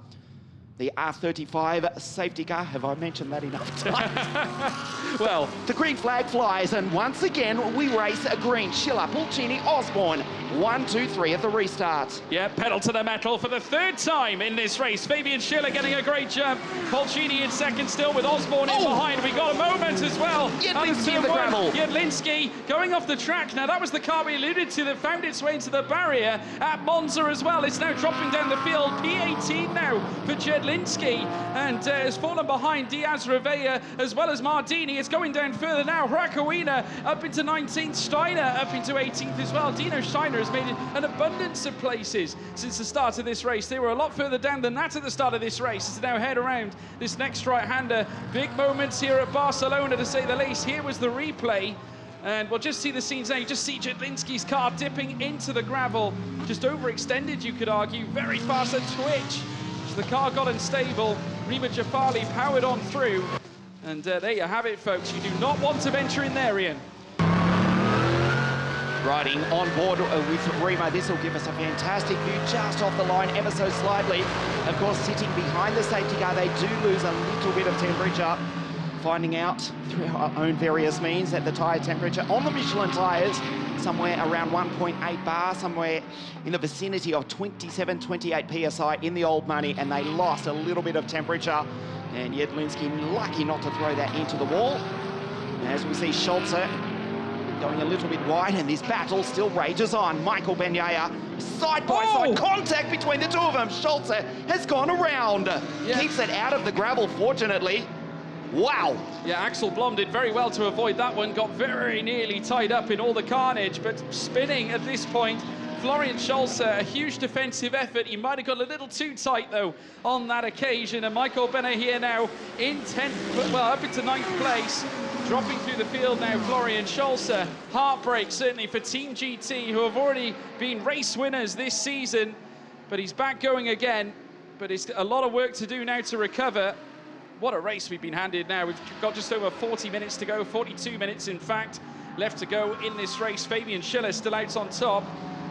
The R35 safety car. Have I mentioned that enough times? Well, the green flag flies, and once again we race a green. Schiller, Pulcini, Osborne. 1, 2, 3 at the restart. Yeah, pedal to the metal for the third time in this race. Fabian Schiller getting a great jump. Pulcini in second still with Osborne in behind. We got a moment as well. Jedlinski in the gravel. Jedlinski going off the track. Now that was the car we alluded to that found its way into the barrier at Monza as well. It's now dropping down the field. P18 now for Jedlinski, and has fallen behind Diaz Rivera as well as Mardini. It's going down further now. Harakowina up into 19th, Steiner up into 18th as well. Dino Steiner has made an abundance of places since the start of this race. They were a lot further down than that at the start of this race. As they now head around this next right-hander. Big moments here at Barcelona, to say the least. Here was the replay. And we'll just see the scenes now. You just see Jedlinski's car dipping into the gravel. Just overextended, you could argue. Very fast at twitch. So the car got unstable. Rima Jafali powered on through. And there you have it, folks. You do not want to venture in there, Ian. Riding on board with Rima, this will give us a fantastic view just off the line ever so slightly. Of course, sitting behind the safety car, they do lose a little bit of temperature. Finding out through our own various means that the tyre temperature on the Michelin tyres somewhere around 1.8 bar, somewhere in the vicinity of 27, 28 PSI in the old money, and they lost a little bit of temperature. And Jedlinski lucky not to throw that into the wall. As we see Schulze going a little bit wide, and this battle still rages on. Michael Benyaya Side-by-side contact between the two of them. Schulze has gone around. Keeps it out of the gravel, fortunately. Wow. Yeah, Axel Blom did very well to avoid that one. Got very nearly tied up in all the carnage, but spinning at this point. Florian Schulze, a huge defensive effort. He might have got a little too tight, though, on that occasion. And Michael Benner here now in 10th, well, up into 9th place. Dropping through the field now, Florian Schulze. Heartbreak, certainly, for Team GT, who have already been race winners this season. But he's back going again. But it's a lot of work to do now to recover. What a race we've been handed now. We've got just over 40 minutes to go, 42 minutes, in fact, left to go in this race. Fabian Schiller still out on top.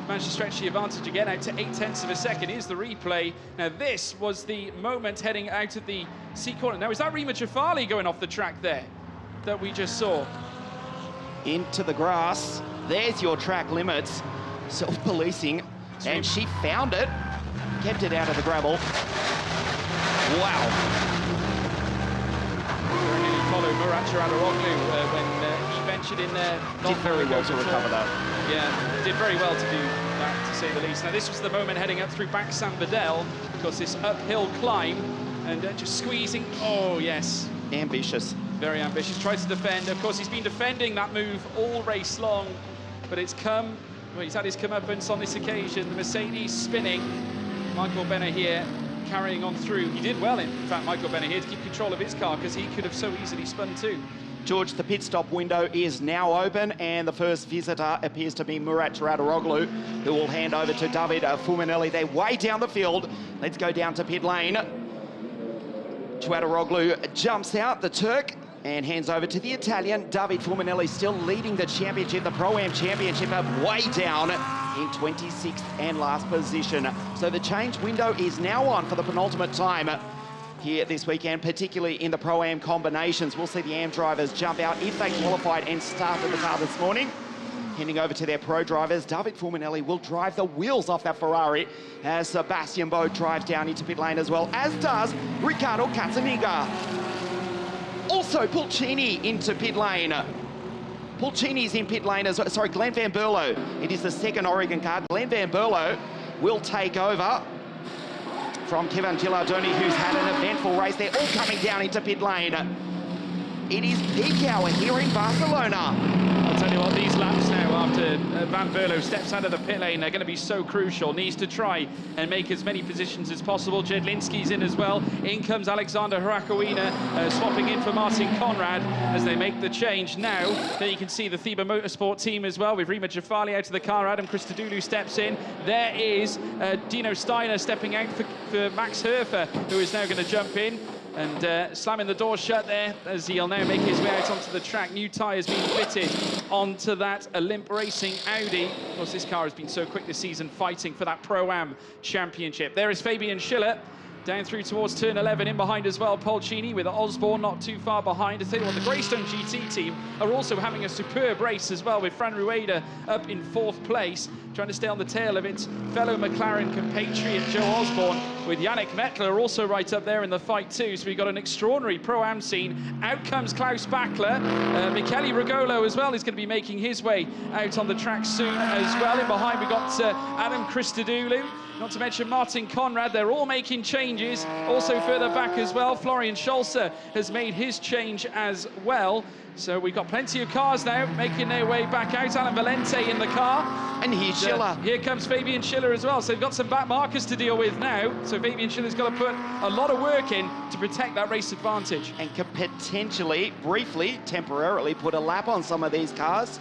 Managed to stretch the advantage again out to 0.8 of a second. Here's the replay. Now, this was the moment heading out of the C corner. Now, is that Rima Jafali going off the track there that we just saw? Into the grass. There's your track limits. Self-policing. And she found it. Kept it out of the gravel. Wow. Follow Murat Çağrıoğlu when he ventured in there. Did very well to recover that. Yeah, did very well to do that, to say the least. Now, this was the moment heading up through Back San Bedell, because this uphill climb and just squeezing. Oh, yes. Ambitious. Very ambitious. Tried to defend. Of course, he's been defending that move all race long, but it's come. Well, he's had his comeuppance on this occasion. The Mercedes spinning. Michael Benner here carrying on through. He did well, in fact, Michael Benner here, to keep control of his car, because he could have so easily spun too. George, the pit stop window is now open, and the first visitor appears to be Murat Çağrıoğlu, who will hand over to David Fuminelli. They're way down the field. Let's go down to pit lane. Çağrıoğlu jumps out, the Turk, and hands over to the Italian. David Fuminelli still leading the championship, the Pro-Am championship, up way down in 26th and last position. So the change window is now on for the penultimate time here this weekend, particularly in the Pro-Am combinations. We'll see the Am drivers jump out if they qualified and started the car this morning. Handing over to their pro drivers, David Fuminelli will drive the wheels off that Ferrari as Sebastian Boe drives down into pit lane as well, as does Ricardo Cazzaniga. Also, Pulcini into pit lane. Pulcini's in pit lane as well. Sorry, Glenn Van Berlo. It is the second Oregon car. Glenn Van Berlo will take over from Kevin Gilardoni, who's had an eventful race. They're all coming down into pit lane. It is peak hour here in Barcelona. I'll tell you what, these laps now, after Van Berlo steps out of the pit lane, they're going to be so crucial. Needs to try and make as many positions as possible. Jedlinski's in as well. In comes Alexander Hrakoina, swapping in for Martin Conrad as they make the change. Now, there you can see the Theba Motorsport team as well, with Rima Jafali out of the car. Adam Christodoulou steps in. There is Dino Steiner stepping out for Max Herfer, who is now going to jump in. And slamming the door shut there as he'll now make his way out onto the track. New tyres being fitted onto that Olymp Racing Audi. Of course, this car has been so quick this season, fighting for that Pro-Am championship. There is Fabian Schiller down through towards turn 11, in behind as well, Pulcini with Osborne not too far behind. I tell you what, the Greystone GT team are also having a superb race as well, with Fran Rueda up in 4th place, trying to stay on the tail of its fellow McLaren compatriot Joe Osborne, with Yannick Mettler also right up there in the fight too. So we've got an extraordinary Pro-Am scene. Out comes Klaus Bachler. Michele Regolo as well is going to be making his way out on the track soon as well. In behind we've got Adam Christodoulou, not to mention Martin Conrad. They're all making changes. Also further back as well, Florian Schulze has made his change as well. So we've got plenty of cars now making their way back out. Alan Valente in the car. And here's Schiller. Here comes Fabian Schiller as well. So they've got some back markers to deal with now. So Fabian Schiller's got to put a lot of work in to protect that race advantage. And could potentially, briefly, temporarily put a lap on some of these cars.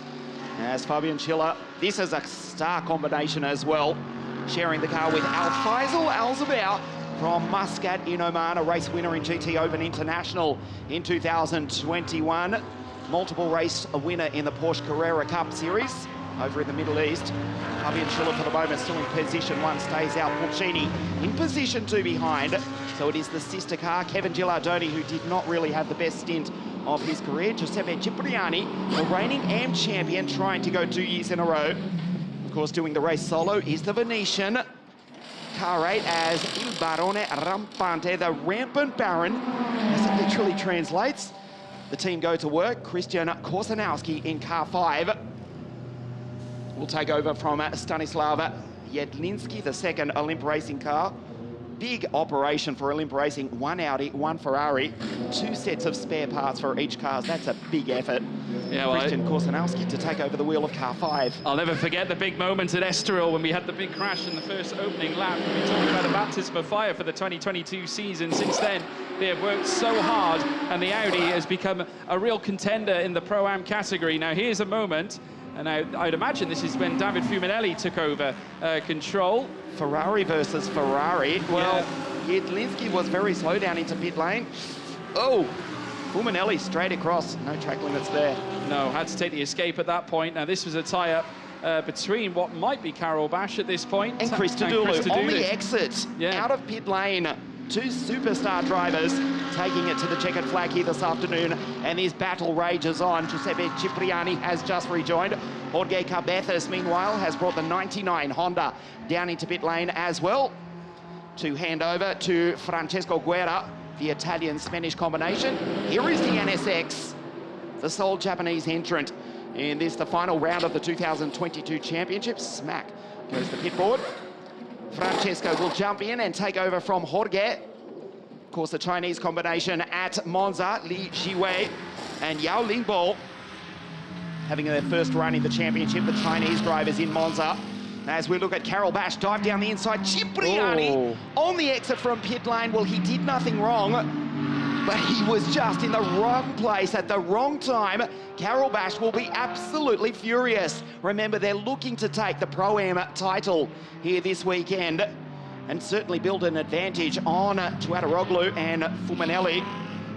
As Fabian Schiller, this is a star combination as well. Sharing the car with Al-Faisal Al-Zubair from Muscat in Oman, a race winner in GTOpen International in 2021. Multiple race winner in the Porsche Carrera Cup Series over in the Middle East. Fabian Schiller for the moment still in position 1, stays out. Pulcini in position 2 behind. So it is the sister car, Kevin Gilardoni, who did not really have the best stint of his career. Giuseppe Cipriani, the reigning Am champion, trying to go 2 years in a row. Of course, doing the race solo is the Venetian. Car 8 as Il Barone Rampante, the Rampant Baron, as it literally translates. The team go to work. Christian Korsanowski in car 5 will take over from Stanislav Jedlinski, the second Olymp Racing car. Big operation for Olymp Racing. 1 Audi, 1 Ferrari, 2 sets of spare parts for each car. That's a big effort. Yeah, well, Christian Korsanowski to take over the wheel of car 5. I'll never forget the big moment at Estoril when we had the big crash in the first opening lap. We've been talking about a baptism of fire for the 2022 season. Since then, they have worked so hard, and the Audi has become a real contender in the Pro-Am category. Now, here's a moment, and I'd imagine this is when David Fuminelli took over control. Ferrari versus Ferrari. Well, Jedlinski was very slow down into pit lane. Oh, Fuminelli straight across. No track limits there. No, had to take the escape at that point. Now, this was a tie-up between what might be Carol Bash at this point. And Christodoulou on the exit, out of pit lane. 2 superstar drivers taking it to the checkered flag here this afternoon, and this battle rages on. Giuseppe Cipriani has just rejoined. Jorge Cabezas, meanwhile, has brought the 99 Honda down into pit lane as well to hand over to Francesco Guerra, the Italian-Spanish combination. Here is the NSX, the sole Japanese entrant in this, the final round of the 2022 championship. Smack goes the pit board. Francesco will jump in and take over from Jorge. Of course, the Chinese combination at Monza, Li Jiwei and Yao Lingbo having their first run in the championship, the Chinese drivers in Monza. As we look at Carol Bash dive down the inside, Cipriani on the exit from pit lane. Well, he did nothing wrong, but he was just in the wrong place at the wrong time. Carol Bash will be absolutely furious. Remember, they're looking to take the Pro-Am title here this weekend and certainly build an advantage on Tuataroglu and Fuminelli,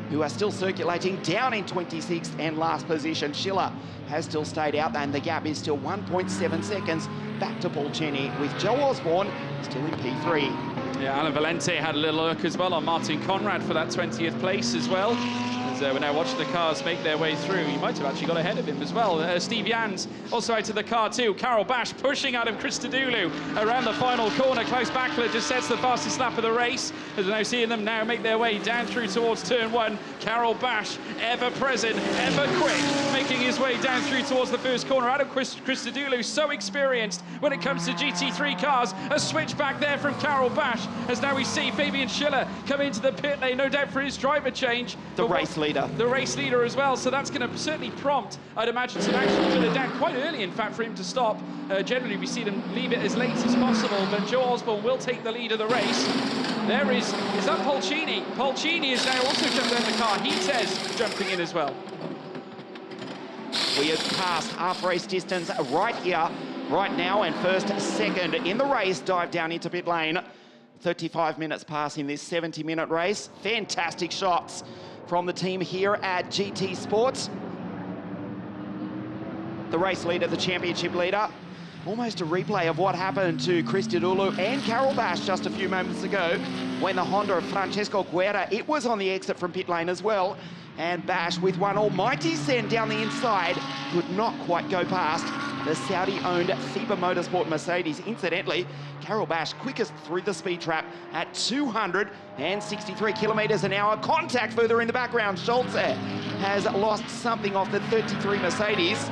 who are still circulating down in 26th and last position. Schiller has still stayed out, and the gap is still 1.7 seconds back to Paul Cheney, with Joe Osborne still in P3. Yeah, Alan Valente had a little look as well on Martin Conrad for that 20th place as well. As we're now watching the cars make their way through. He might have actually got ahead of him as well. Steve Jans also out of the car too. Carol Bash pushing Adam Christodoulou around the final corner. Klaus Bachler just sets the fastest lap of the race. As we're now seeing them now make their way down through towards turn 1. Carol Bash, ever present, ever quick, making his way down through towards the first corner. Adam Christodoulou, so experienced when it comes to GT3 cars. A switch back there from Carol Bash, as now we see Fabian Schiller come into the pit lane, no doubt for his driver change. The race leader. The race leader as well, so that's going to certainly prompt, I'd imagine, some action further down, quite early, in fact, for him to stop. Generally, we see them leave it as late as possible, but Joe Osborne will take the lead of the race. There is that Polcini? Polcini is now also jumping in the car. Heatez jumping in as well. We have passed half race distance right here, right now, and first, second in the race dive down into pit lane. 35 minutes pass in this 70-minute race. Fantastic shots from the team here at GT Sports. The race leader, the championship leader. Almost a replay of what happened to Christodoulou and Carol Bash just a few moments ago when the Honda of Francesco Guerra, it was on the exit from pit lane as well. And Bash, with one almighty send down the inside, could not quite go past the Saudi-owned FIBA Motorsport Mercedes. Incidentally, Carol Bash quickest through the speed trap at 263 kilometers an hour. Contact further in the background. Schulze has lost something off the 33 Mercedes.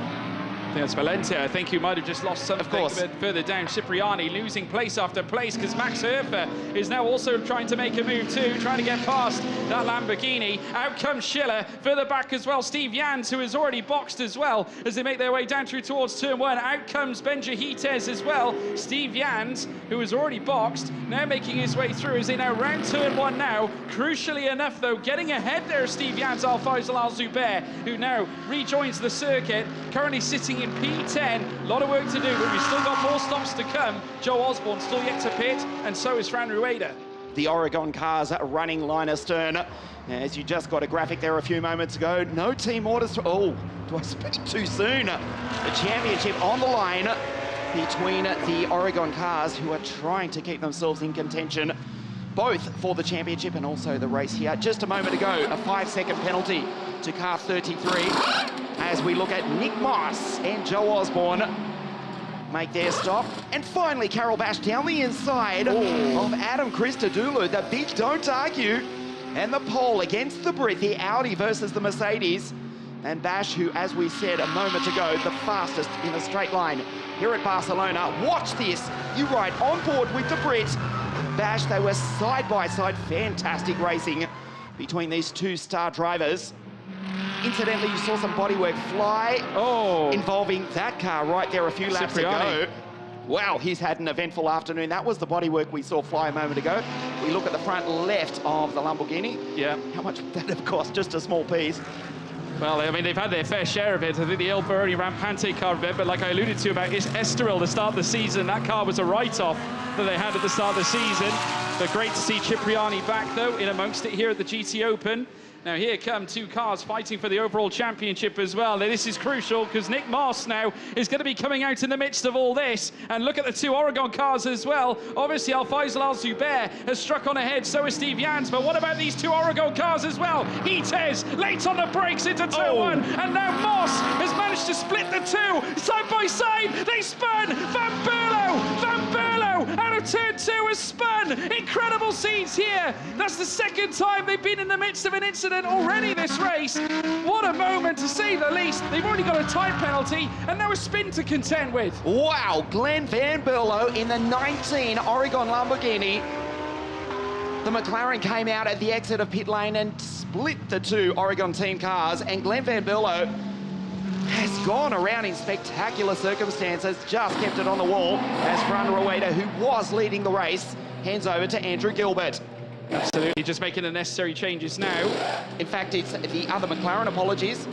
I think that's Valente. I think you might have just lost something. Of course. But further down, Cipriani losing place after place because Max Herfer is now also trying to make a move too, trying to get past that Lamborghini. Out comes Schiller. Further back as well, Steve Jans, who has already boxed as well as they make their way down through towards turn 1. Out comes Benja Heatez as well. Steve Jans, who has already boxed, now making his way through as they now round turn 1 now. Crucially enough, though, getting ahead there, Steve Jans, Al-Faisal Al-Zubair, who now rejoins the circuit, currently sitting in P10. A lot of work to do, but we've still got more stops to come. Joe Osborne still yet to pit, and so is Fran Rueda. The Oregon cars are running line astern. As you just got a graphic there a few moments ago, no team orders. Oh, do I speak too soon? The championship on the line between the Oregon cars, who are trying to keep themselves in contention, both for the championship and also the race here. Just a moment ago, a 5-second penalty to car 33. As we look at Nick Moss and Joe Osborne make their stop. And finally, Carol Bash down the inside of Adam Christodoulou. The big don't argue. And the pole against the Brit, the Audi versus the Mercedes. And Bash, who, as we said a moment ago, the fastest in a straight line here at Barcelona. Watch this. You ride on board with the Brit. Bash, they were side by side. Fantastic racing between these two star drivers. Incidentally, you saw some bodywork fly involving that car right there a few laps ago. Wow, he's had an eventful afternoon. That was the bodywork we saw fly a moment ago. We look at the front left of the Lamborghini. Yeah. How much would that have cost? Just a small piece. Well, I mean, they've had their fair share of it. I think the El Burri Rampante car, but like I alluded to about Estoril to start the season, that car was a write-off that they had at the start of the season. But great to see Cipriani back, though, in amongst it here at the GTOpen. Now, here come two cars fighting for the overall championship as well. Now, this is crucial because Nick Moss now is going to be coming out in the midst of all this. And look at the two Oregon cars as well. Obviously, Alfaisal Al-Zubair has struck on ahead, so has Steve Jans. But what about these two Oregon cars as well? Hites late on the brakes into turn one. And now Moss has managed to split the two side by side. They spun. Van Berlo out of turn two has spun. Incredible scenes here. That's the second time they've been in the midst of an incident already this race. What a moment, to say the least. They've already got a time penalty and now a spin to contend with. Wow, Glenn Van Berlo in the 19 Oregon Lamborghini. The McLaren came out at the exit of pit lane and split the two Oregon team cars, and Glenn Van Berlo has gone around in spectacular circumstances, just kept it on the wall as Fran Rueda, who was leading the race, hands over to Andrew Gilbert. Absolutely, just making the necessary changes now. In fact, it's the other McLaren, apologies.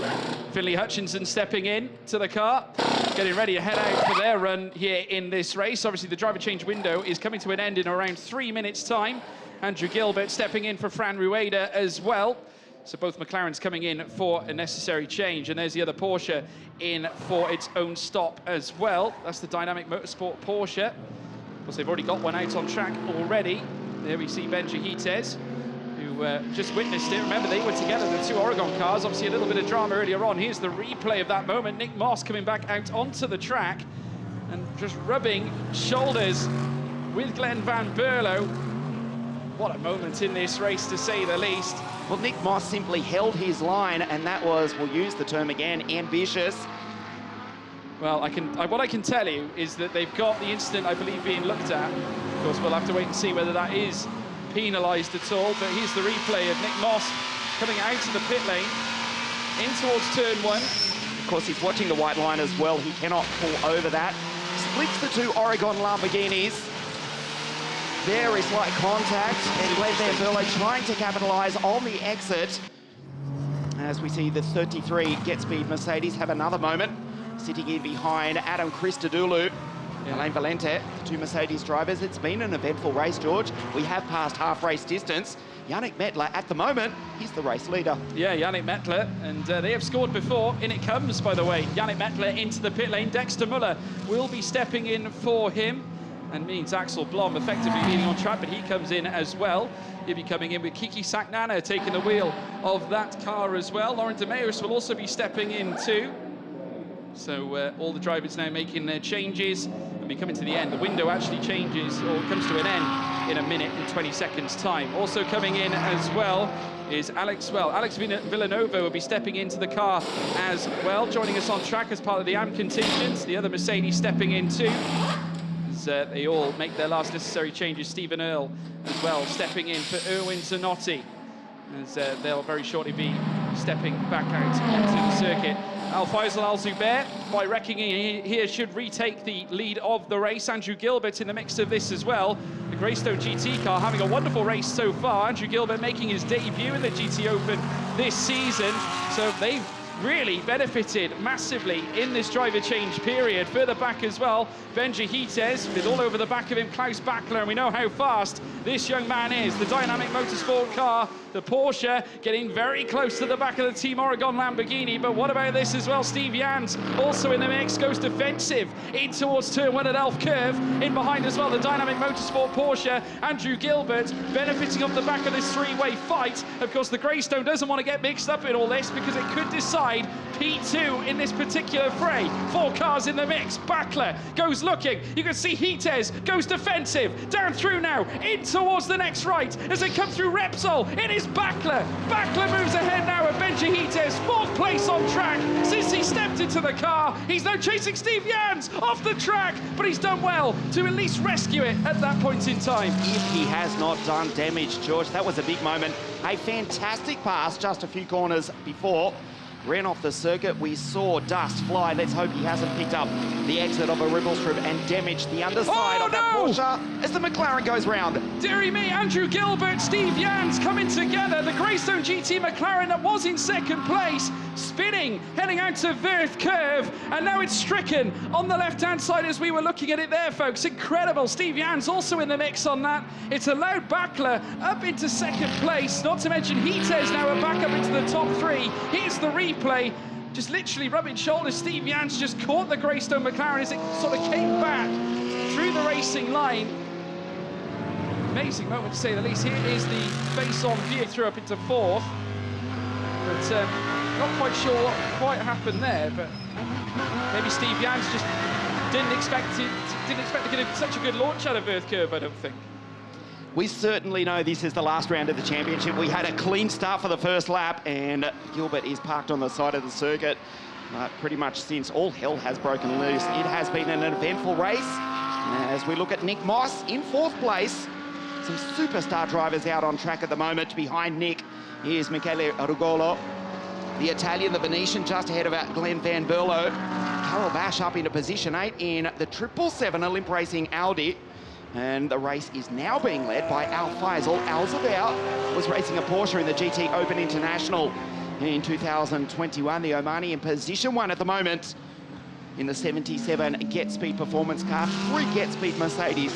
Finley Hutchinson stepping in to the car, getting ready to head out for their run here in this race. Obviously, the driver change window is coming to an end in around 3 minutes' time. Andrew Gilbert stepping in for Fran Rueda as well. So both McLarens coming in for a necessary change. And there's the other Porsche in for its own stop as well. That's the Dynamic Motorsport Porsche. Of course, they've already got one out on track already. There we see Benji Hites, who just witnessed it. Remember, they were together, the two Oregon cars. Obviously, a little bit of drama earlier on. Here's the replay of that moment. Nick Moss coming back out onto the track and just rubbing shoulders with Glenn Van Berlo. What a moment in this race, to say the least. Well, Nick Moss simply held his line, and that was, we'll use the term again, ambitious. Well, what I can tell you is that they've got the incident, I believe, being looked at. Of course, we'll have to wait and see whether that is penalised at all. But here's the replay of Nick Moss coming out of the pit lane, in towards turn one. Of course, he's watching the white line as well. He cannot pull over that. Splits the two Oregon Lamborghinis. Very slight contact, and Glenn Van Berlo trying to capitalise on the exit. As we see the 33 Get-Speed Mercedes have another moment, sitting in behind Adam Christodoulou, Alain Valente, the two Mercedes drivers. It's been an eventful race, George. We have passed half race distance. Yannick Mettler, at the moment, he's the race leader. Yeah, Yannick Mettler, and they have scored before. In it comes, by the way. Yannick Mettler into the pit lane. Dexter Muller will be stepping in for him, and means Axel Blom effectively leading on track, but he comes in as well. He'll be coming in with Kiki Saknana taking the wheel of that car as well. Laurent de Meus will also be stepping in too. So all the drivers now making their changes, and we come into the end. The window actually changes, or comes to an end, in a minute and 20 seconds time. Also coming in as well is Alex Villanova will be stepping into the car as well, joining us on track as part of the AM contingent. The other Mercedes stepping in too. They all make their last necessary changes. Stephen Earle as well stepping in for Erwin Zanotti, as they'll very shortly be stepping back out onto the circuit. Alfaisal Al-Zubair, by reckoning here, should retake the lead of the race. Andrew Gilbert in the mix of this as well. The Greystone GT car having a wonderful race so far. Andrew Gilbert making his debut in the GTOpen this season. So they've really benefited massively in this driver change period. Further back as well, Benji Hites, with all over the back of him Klaus Bachler, and we know how fast this young man is. The Dynamic Motorsport car, the Porsche, getting very close to the back of the Team Oregon Lamborghini. But what about this as well? Steve Jans also in the mix, goes defensive in towards turn one at Elf Curve. In behind as well, the Dynamic Motorsport Porsche. Andrew Gilbert benefiting off the back of this three-way fight. Of course, the Greystone doesn't want to get mixed up in all this, because it could decide inside. P2 in this particular fray. 4 cars in the mix. Backler goes looking. You can see Hites goes defensive. Down through now, in towards the next right. As they come through Repsol, it is Backler. Backler moves ahead now at Benji Hites. 4th place on track since he stepped into the car. He's now chasing Steve Jans off the track, but he's done well to at least rescue it at that point in time. If he has not done damage, George, that was a big moment. A fantastic pass just a few corners before. Ran off the circuit, we saw dust fly. Let's hope he hasn't picked up the exit of a ripple strip and damaged the underside of that Porsche as the McLaren goes round. Deary me, Andrew Gilbert, Steve Jans coming together. The Greystone GT McLaren that was in 2nd place, spinning, heading out to Verth Curve, and now it's stricken on the left-hand side as we were looking at it there, folks. Incredible. Steve Jans also in the mix on that. It's allowed Backler up into 2nd place, not to mention Hites now are back up into the top 3. Here's the replay. Just literally rubbing shoulders. Steve Jans just caught the Greystone McLaren as it sort of came back through the racing line. Amazing moment to say the least. Here is the face-on view through up into 4th. But not quite sure what quite happened there, but maybe Steve Jans just didn't expect to get such a good launch out of Verth Curve, I don't think. We certainly know this is the last round of the championship. We had a clean start for the first lap, and Gilbert is parked on the side of the circuit. Pretty much since all hell has broken loose, it has been an eventful race. As we look at Nick Moss in 4th place, some superstar drivers out on track at the moment. Behind Nick is Michele Rugolo, the Italian, the Venetian, just ahead of Glenn Van Berlo. Carol Bash up into position 8 in the 777 Olymp Racing Audi. And the race is now being led by Al Faisal. Al Zubair was racing a Porsche in the GTOpen International in 2021. The Omani in position 1 at the moment in the 77 Get Speed performance car. 3 Get Speed Mercedes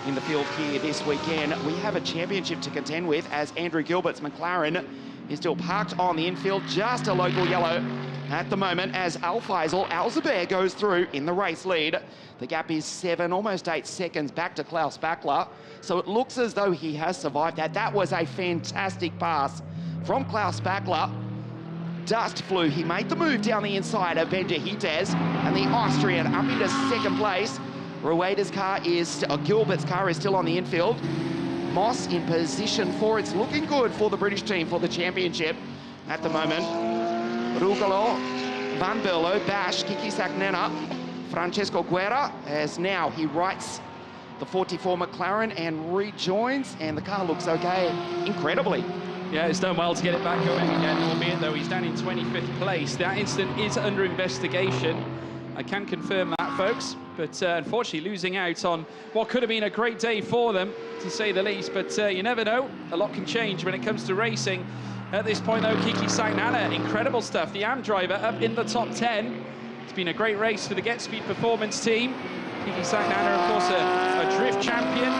in the field here this weekend. We have a championship to contend with as Andrew Gilbert's McLaren is still parked on the infield, just a local yellow at the moment as Al Faisal, Al Zubair goes through in the race lead. The gap is 7, almost 8 seconds back to Klaus Backler. So it looks as though he has survived that. That was a fantastic pass from Klaus Backler. Dust flew. He made the move down the inside of Benji Hites, and the Austrian up into 2nd place. Rueda's car is, Gilbert's car is still on the infield. Moss in position 4. It's looking good for the British team for the championship at the moment. Rugolo, Van Berlo, Bash, Kiki Saknena, Francesco Guerra, as now he rights the 44 McLaren and rejoins, and the car looks okay, incredibly. Yeah, it's done well to get it back going again, albeit though he's down in 25th place. That incident is under investigation. I can confirm that, folks, but unfortunately losing out on what could have been a great day for them, to say the least, but you never know, a lot can change when it comes to racing. At this point though, Kiki Saknana, incredible stuff. The AM driver up in the top 10. It's been a great race for the Get Speed Performance team. Kiki Saknana, of course, a drift champion,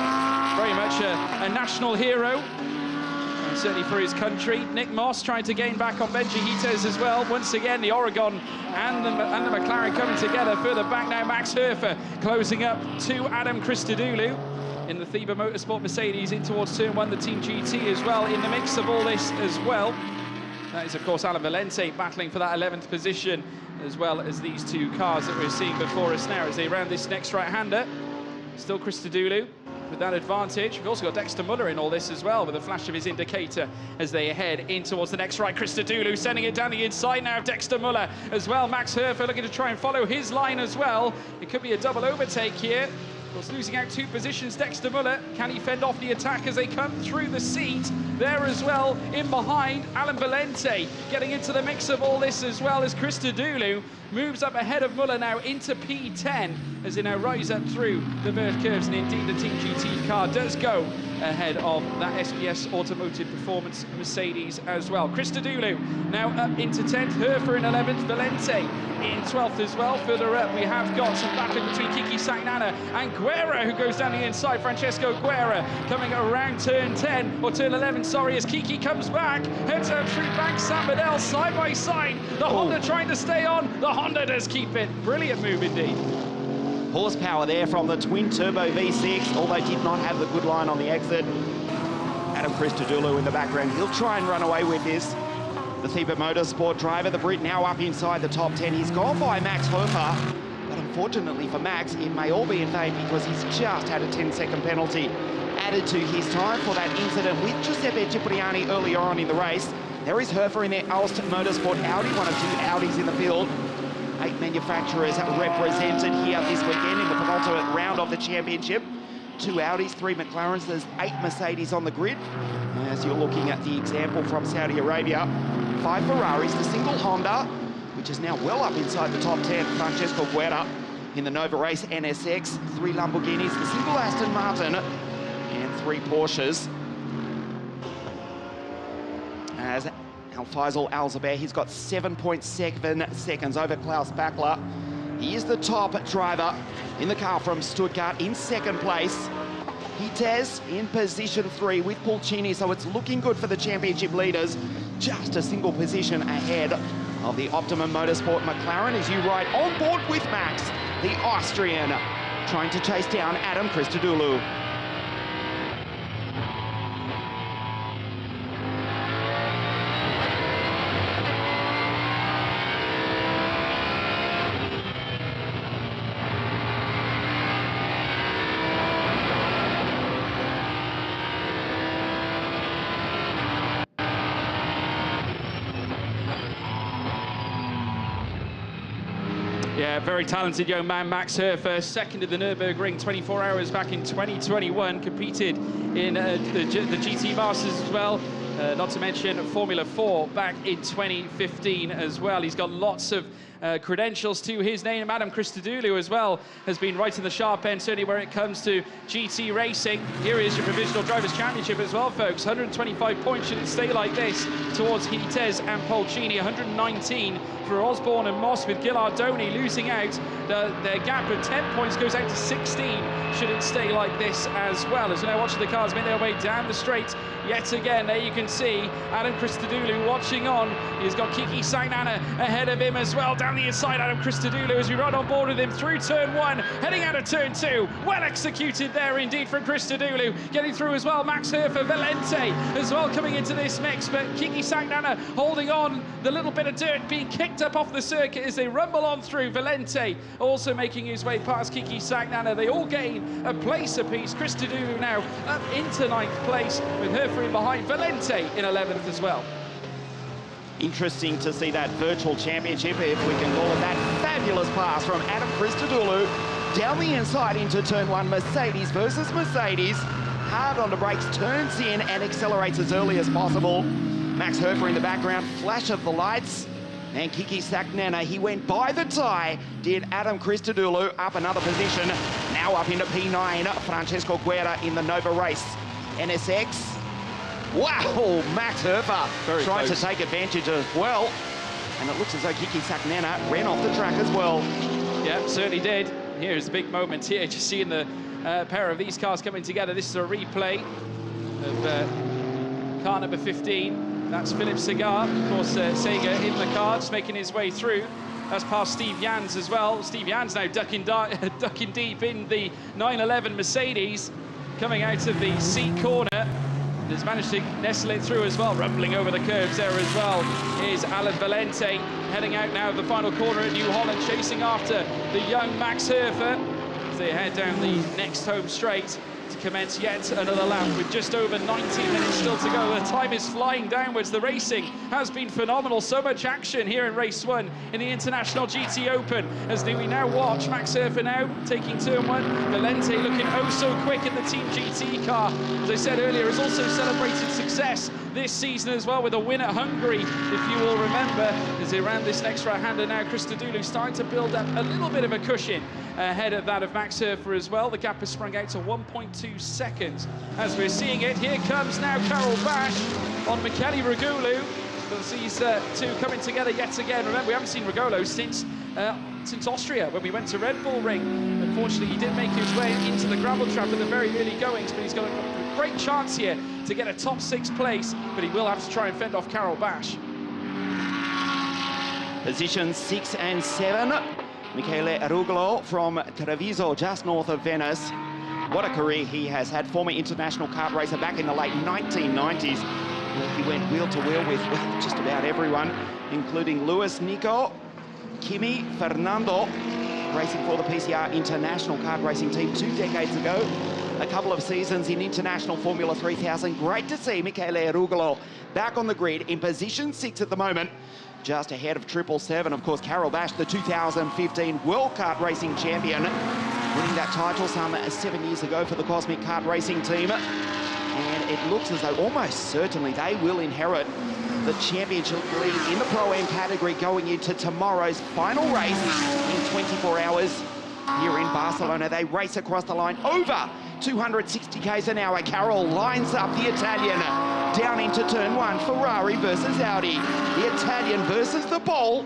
very much a national hero, and certainly for his country. Nick Moss trying to gain back on Benji Hites as well. Once again, the Oregon and the McLaren coming together. Further back now, Max Herfer closing up to Adam Christodoulou in the Thieber Motorsport Mercedes in towards turn 1, the Team GT as well in the mix of all this as well. That is, of course, Alan Valente battling for that 11th position, as well as these 2 cars that we're seeing before us now as they round this next right-hander. Still Christodoulou with that advantage. We've also got Dexter Muller in all this as well, with a flash of his indicator as they head in towards the next right. Christodoulou sending it down the inside now of Dexter Muller as well. Max Herfer looking to try and follow his line as well. It could be a double overtake here. Of course, losing out 2 positions, Dexter Muller. Can he fend off the attack as they come through the seat? There as well, in behind, Alan Valente getting into the mix of all this as well as Christodoulou moves up ahead of Muller now into P10 as they now rise up through the Verth curves, and indeed the Team GT car does go ahead of that SPS Automotive Performance Mercedes as well. Christodoulou now up into 10th, Herfer in 11th, Valente in 12th as well. Further up we have got some battling between Kiki Saknana and Guerra, who goes down the inside. Francesco Guerra coming around turn 10, or turn 11, sorry, as Kiki comes back, heads up through Bank Sambadell side by side. The Honda trying to stay on, the Honda does keep it. Brilliant move indeed. Horsepower there from the twin-turbo V6, although did not have the good line on the exit. Adam Christodoulou in the background. He'll try and run away with this. The Thieber Motorsport driver, the Brit, now up inside the top 10. He's gone by Max Hofer, but unfortunately for Max, it may all be in vain because he's just had a 10-second penalty added to his time for that incident with Giuseppe Cipriani earlier on in the race. There is Hofer in their Aalst Motorsport Audi, one of 2 Audis in the field. 8 manufacturers represented here this weekend in the penultimate round of the championship. 2 Audis, 3 McLarens, there's 8 Mercedes on the grid. As you're looking at the example from Saudi Arabia, 5 Ferraris, the single Honda, which is now well up inside the top 10, Francesco Guerra in the Nova Race NSX, 3 Lamborghinis, the single Aston Martin, and 3 Porsches. As Al-Faisal Al-Zubair, he's got 7.7 seconds over Klaus Bachler. He is the top driver in the car from Stuttgart in 2nd place. Hitez in position 3 with Pulcini, so it's looking good for the championship leaders. Just a single position ahead of the Optimum Motorsport McLaren, as you ride on board with Max, the Austrian, trying to chase down Adam Christodoulou. Yeah, very talented young man, Max Hofer, 2nd in the Nürburgring 24 hours back in 2021, competed in the GT Masters as well, not to mention Formula 4 back in 2015 as well. He's got lots of credentials to his name. Adam Christodoulou as well has been right in the sharp end, certainly where it comes to GT racing. Here is your Provisional Drivers' Championship as well, folks. 125 points should it stay like this towards Hitez and Pulcini. 119 for Osborne and Moss, with Ghilardoni losing out. Their gap of 10 points goes out to 16 should it stay like this as well. As we're now watching the cars make their way down the straight yet again. There you can see Adam Christodoulou watching on. He's got Kiki Sagnana ahead of him as well. Down the inside, Adam Christodoulou as we ride on board with him through turn 1, heading out of turn 2. Well executed there indeed from Christodoulou. Getting through as well, Max Hofer, Valente as well coming into this mix, but Kiki Sagnana holding on. The little bit of dirt being kicked up off the circuit as they rumble on through. Valente also making his way past Kiki Sagnana. They all gain a place apiece. Christodoulou now up into 9th place with Hofer in behind, Valente in 11th as well. Interesting to see that virtual championship, if we can call it that. Fabulous pass from Adam Christodoulou down the inside into turn 1. Mercedes versus Mercedes. Hard on the brakes, turns in and accelerates as early as possible. Max Hofer in the background, flash of the lights. And Kiki Sagnana, he went by the tie, did Adam Christodoulou, up another position. Now up into P9, Francesco Guerra in the Nova Race NSX. Wow, Max Hofer trying to take advantage as well. And it looks as though Kiki Sagnana ran off the track as well. Yeah, certainly did. Here's the big moment here, just seeing the pair of these cars coming together. This is a replay of car number 15. That's Philip Segar, of course, Sega in the car, just making his way through. That's past Steve Jans as well. Steve Jans now ducking deep in the 911 Mercedes, coming out of the C corner. Has managed to nestle it through as well, rumbling over the curbs there as well is Alan Valente, heading out now of the final corner at New Holland, chasing after the young Max Hofer as they head down the next home straight to commence yet another lap with just over 19 minutes still to go. The time is flying downwards. The racing has been phenomenal. So much action here in race 1 in the International GTOpen as we now watch Max Hofer now taking turn 1. Valente looking oh so quick in the Team GT car. As I said earlier, has also celebrated success this season as well with a win at Hungary, if you will remember, as they ran this next right-hander now. Christodoulou starting to build up a little bit of a cushion ahead of that of Max Hofer as well. The gap has sprung out to 1.2 seconds as we're seeing it. Here comes now Karel Bash on Michele Regulu. As these two coming together yet again. Remember, we haven't seen Regolo since Austria when we went to Red Bull Ring. Unfortunately, he did make his way into the gravel trap in the very early goings, but he's got a great chance here to get a top 6 place, but he will have to try and fend off Karel Bash. Positions 6 and 7. Michele Regolo from Treviso, just north of Venice. What a career he has had. Former international kart racer back in the late 1990s. He went wheel to wheel with just about everyone, including Lewis, Nico, Kimi, Fernando, racing for the PCR International Kart Racing Team 2 decades ago. A couple of seasons in International Formula 3000. Great to see Michele Rugolo back on the grid in position 6 at the moment, just ahead of 777. Of course, Carol Bash, the 2015 World Kart Racing Champion, winning that title some 7 years ago for the Cosmic Kart Racing Team. And it looks as though almost certainly they will inherit the championship lead in the Pro-Am category going into tomorrow's final race in 24 hours here in Barcelona. They race across the line over 260 k's an hour. Carol lines up the Italian down into turn 1. Ferrari versus Audi. The Italian versus the pole.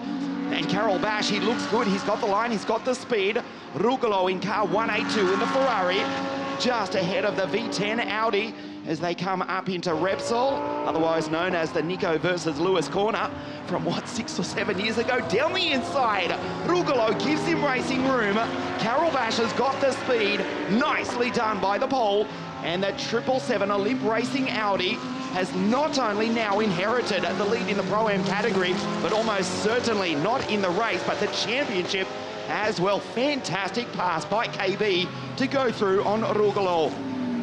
And Carol Bash, he looks good. He's got the line, he's got the speed. Rugolo in car 182 in the Ferrari, just ahead of the V10 Audi as they come up into Repsol, otherwise known as the Nico versus Lewis corner from, 6 or 7 years ago. Down the inside, Rugolo gives him racing room. Carol Bash has got the speed, nicely done by the pole. And the 777 Olymp Racing Audi has not only now inherited the lead in the Pro-Am category, but almost certainly not in the race, but the championship as well. Fantastic pass by KB to go through on Rugolo.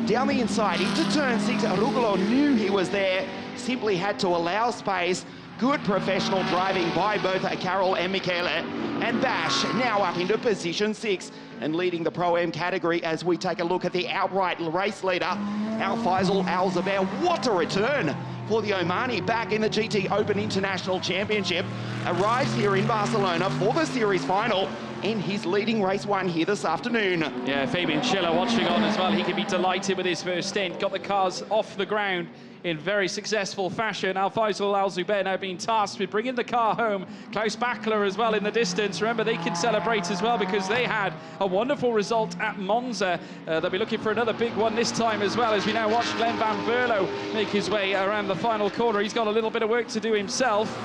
Down the inside into turn 6, Rugolo knew he was there, simply had to allow space. Good professional driving by both Carol and Michele. And Bash now up into position 6 and leading the Pro-Am category as we take a look at the outright race leader, Al Faisal Al Zubair. What a return for the Omani, back in the GTOpen International Championship. Arrives here in Barcelona for the series final in his leading race 1 here this afternoon. Yeah, Fabian Schiller watching on as well. He can be delighted with his first stint. Got the cars off the ground in very successful fashion. Al Faisal Al Zubair now being tasked with bringing the car home. Klaus Bachler as well in the distance. Remember, they can celebrate as well because they had a wonderful result at Monza. They'll be looking for another big one this time as well, as we now watch Glenn Van Berlo make his way around the final corner. He's got a little bit of work to do himself.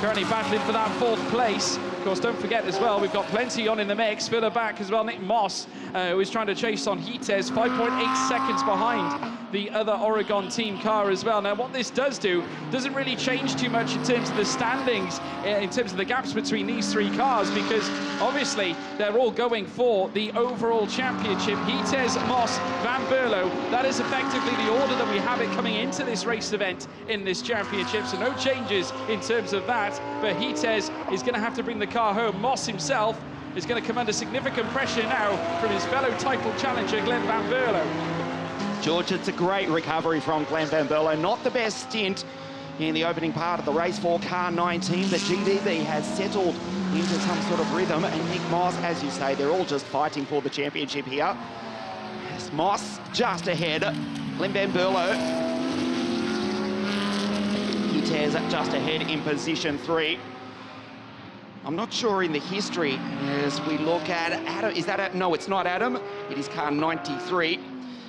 Currently battling for that 4th place. Of course, don't forget as well, we've got plenty on in the mix. Further back as well, Nick Moss, who is trying to chase on Hites, 5.8 seconds behind the other Oregon team car as well. Now, what this does do doesn't really change too much in terms of the standings, in terms of the gaps between these 3 cars, because obviously they're all going for the overall championship. Hites, Moss, Van Berlo, that is effectively the order that we have it coming into this race event in this championship, so no changes in terms of that. But Hites is going to have to bring the car home. Moss himself is going to come under significant pressure now from his fellow title challenger, Glenn Van Berlo. George, it's a great recovery from Glenn Van Berlo. Not the best stint in the opening part of the race for car 19, but GDB has settled into some sort of rhythm. And Nick Moss, as you say, they're all just fighting for the championship here. As Moss just ahead, Glenn Van Berlo, he tears just ahead in position 3. I'm not sure in the history as we look at Adam. Is that no, it's not Adam. It is car 93.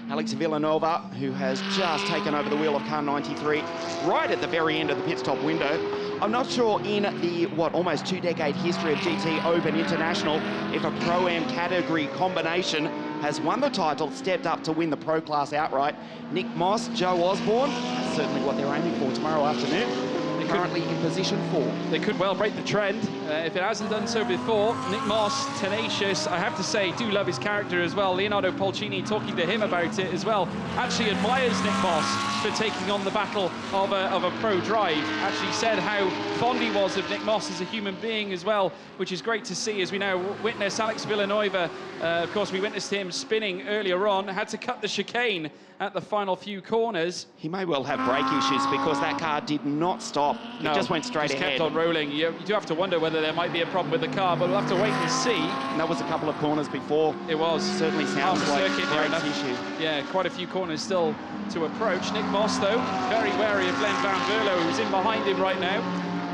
Alex Villanova, who has just taken over the wheel of car 93 right at the very end of the pit stop window. I'm not sure in the, almost 2-decade history of GTOpen International, if a Pro-Am category combination has won the title, stepped up to win the Pro Class outright. Nick Moss, Joe Osborne, that's certainly what they're aiming for tomorrow afternoon. Currently in position 4. They could well break the trend if it hasn't done so before. Nick Moss, tenacious. I have to say, do love his character as well. Leonardo Polcini, talking to him about it as well, actually admires Nick Moss for taking on the battle of a pro drive. Actually said how fond he was of Nick Moss as a human being as well, which is great to see as we now witness Alex Villanova. Of course, we witnessed him spinning earlier on, had to cut the chicane at the final few corners. He may well have brake issues because that car did not stop. No, it just went straight ahead. Kept on rolling. You do have to wonder whether there might be a problem with the car, but we'll have to wait and see. And that was a couple of corners before. It was. Certainly sounds like a brake issue. Yeah, quite a few corners still to approach. Nick Moss, though, very wary of Glenn Van Berlo, who's in behind him right now.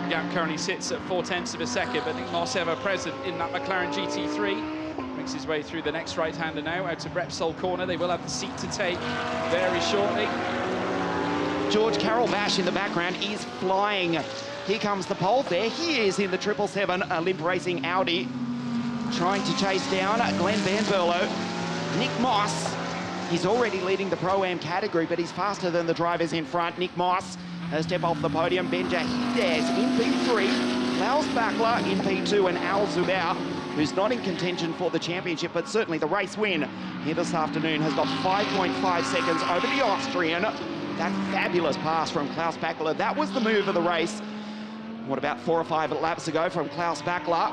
The gap currently sits at 0.4 of a second, but Nick Moss ever present in that McLaren GT3. Makes his way through the next right-hander now, out to Repsol corner. They will have the seat to take very shortly. George, Carol Bash in the background is flying. Here comes the pole. There he is in the 777 Olymp Racing Audi, trying to chase down Glenn Van Berlo. Nick Moss, he's already leading the Pro-Am category, but he's faster than the drivers in front. Nick Moss a step off the podium. Benja Hidez in P3, Klaus Bachler in P2, and Al Zubair, who's not in contention for the championship, but certainly the race win here this afternoon, has got 5.5 seconds over the Austrian. That fabulous pass from Klaus Bachler, that was the move of the race. What, about 4 or 5 laps ago from Klaus Bachler?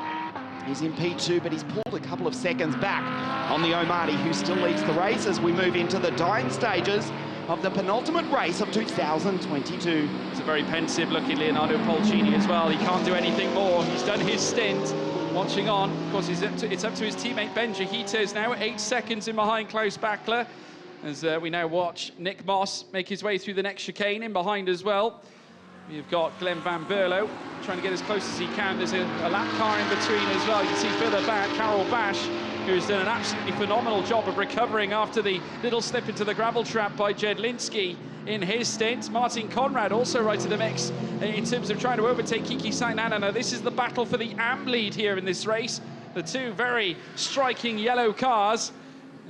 He's in P2, but he's pulled a couple of seconds back on the Omadi, who still leads the race as we move into the dying stages of the penultimate race of 2022. It's a very pensive looking Leonardo Polcini as well. He can't do anything more. He's done his stint. Watching on, of course, it's up to his teammate Benja Hidez now, 8 seconds in behind Klaus Bachler, as we now watch Nick Moss make his way through the next chicane. In behind as well, we've got Glenn Van Berlo trying to get as close as he can. There's a lap car in between as well. You can see further back Carol Bash, who's done an absolutely phenomenal job of recovering after the little slip into the gravel trap by Jedlinski in his stint. Martin Conrad also right to the mix in terms of trying to overtake Kiki Sainana. Now, this is the battle for the AM lead here in this race. The two very striking yellow cars.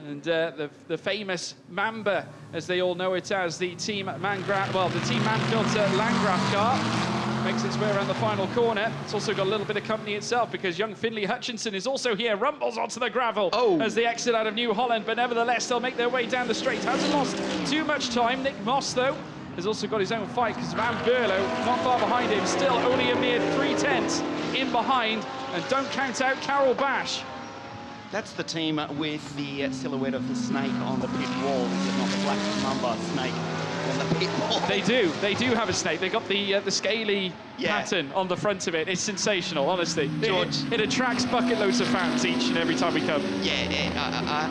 And the famous Mamba, as they all know it as, the Team Mangraf, well, the Team Manfilter Landgraf car, makes its way around the final corner. It's also got a little bit of company itself, because young Finley Hutchinson is also here, rumbles onto the gravel as they exit out of New Holland, but nevertheless, they'll make their way down the straight. Hasn't lost too much time. Nick Moss, though, has also got his own fight, because Van Berlo, not far behind him, still only a mere 3/10 in behind, and don't count out Carol Bash. That's the team with the silhouette of the snake on the pit wall. Is it not the black mamba snake on the pit wall? They do have a snake. They got the scaly pattern on the front of it. It's sensational, honestly. George, it attracts bucket loads of fans each and every time we come. Yeah,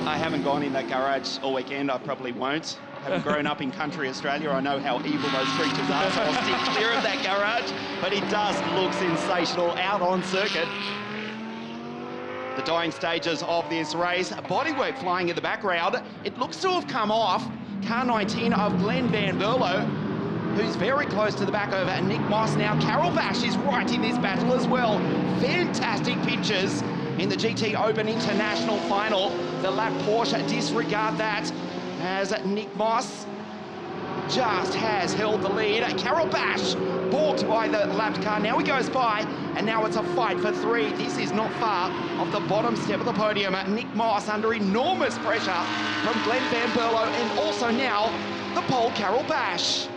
I haven't gone in that garage all weekend. I probably won't. Having grown up in country Australia, I know how evil those creatures are, so I'll stick clear of that garage. But it does look sensational out on circuit. The dying stages of this race, bodywork flying in the background. It looks to have come off. Car 19 of Glenn Van Berlo, who's very close to the back of Nick Moss now. Carol Bash is right in this battle as well. Fantastic pictures in the GTOpen International Final. The lap Porsche, disregard that, as Nick Moss just has held the lead. Carol Bash balked by the lapped car. Now he goes by, and now it's a fight for 3. This is not far off the bottom step of the podium. Nick Moss under enormous pressure from Glenn Van Berlo, and also now the pole Carol Bash.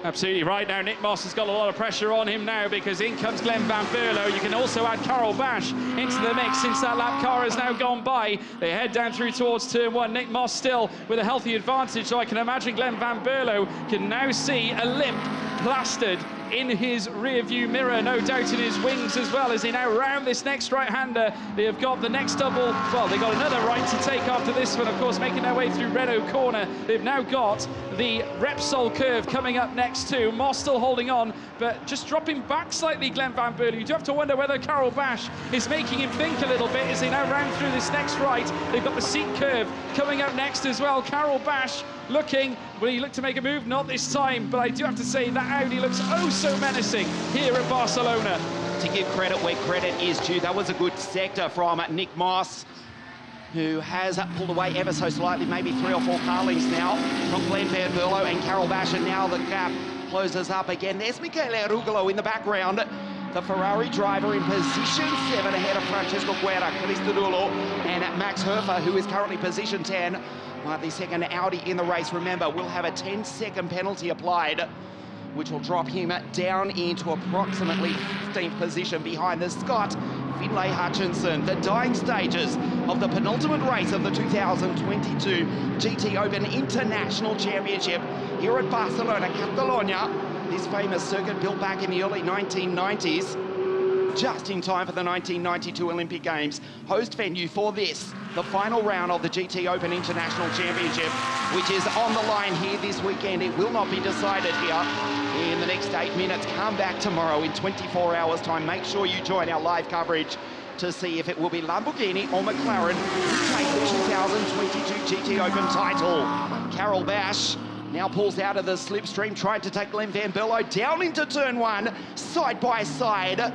Absolutely right. Now Nick Moss has got a lot of pressure on him now, because in comes Glenn Van Berlo. You can also add Carol Bash into the mix since that lap car has now gone by. They head down through towards turn 1. Nick Moss still with a healthy advantage, so I can imagine Glenn Van Berlo can now see a limp plastered in his rear view mirror, no doubt in his wings as well, as they now round this next right-hander. They have got the next double, well, they've got another right to take after this one, of course, making their way through Renault corner. They've now got the Repsol curve coming up next too. Moss still holding on, but just dropping back slightly, Glenn Van Berlo. You do have to wonder whether Carol Bash is making him think a little bit as they now round through this next right. They've got the seat curve coming up next as well. Carol Bash looking, will he look to make a move? Not this time, but I do have to say that Audi looks oh so menacing here at Barcelona. To give credit where credit is due, that was a good sector from Nick Moss, who has pulled away ever so slightly, maybe 3 or 4 car lengths now from Glenn Van Berlo and Carol Bash, and now the gap closes up again. There's Michele Arugolo in the background, the Ferrari driver in position 7 ahead of Francesco Guerra, Cristodulo, and Max Herfer, who is currently position 10. The second Audi in the race, remember, will have a 10-second penalty applied, which will drop him down into approximately 15th position behind the Scot Finlay Hutchinson. The dying stages of the penultimate race of the 2022 GTOpen International Championship here at Barcelona, Catalonia. This famous circuit built back in the early 1990s, just in time for the 1992 Olympic Games. Host venue for this, the final round of the GTOpen International Championship, which is on the line here this weekend. It will not be decided here in the next 8 minutes. Come back tomorrow in 24 hours time. Make sure you join our live coverage to see if it will be Lamborghini or McLaren who take the 2022 GTOpen title. Carol Bash now pulls out of the slipstream, tried to take Glenn Van Berlo down into turn 1, side by side.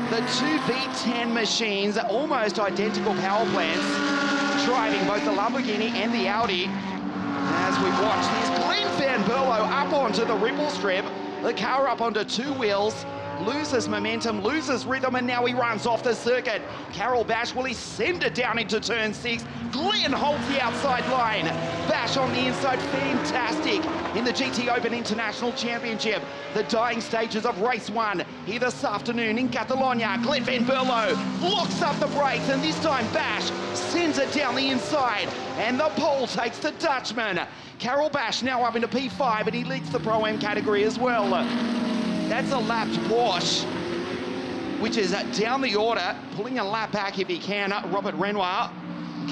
The two V10 machines, almost identical power plants, driving both the Lamborghini and the Audi. As we watch this, Glenn Van Berlo up onto the ripple strip, The car up onto two wheels, loses momentum, loses rhythm, and now he runs off the circuit. Carol Bash, will he send it down into turn 6? Glenn holds the outside line. Bash on the inside, fantastic in the GTOpen International Championship. The dying stages of race 1 here this afternoon in Catalonia. Glenn Van Berlo locks up the brakes, and this time Bash sends it down the inside, and the pole takes the Dutchman. Carol Bash now up into P5, and he leads the Pro-Am category as well. That's a lapped Porsche, which is down the order, pulling a lap back if he can. Robert Renoir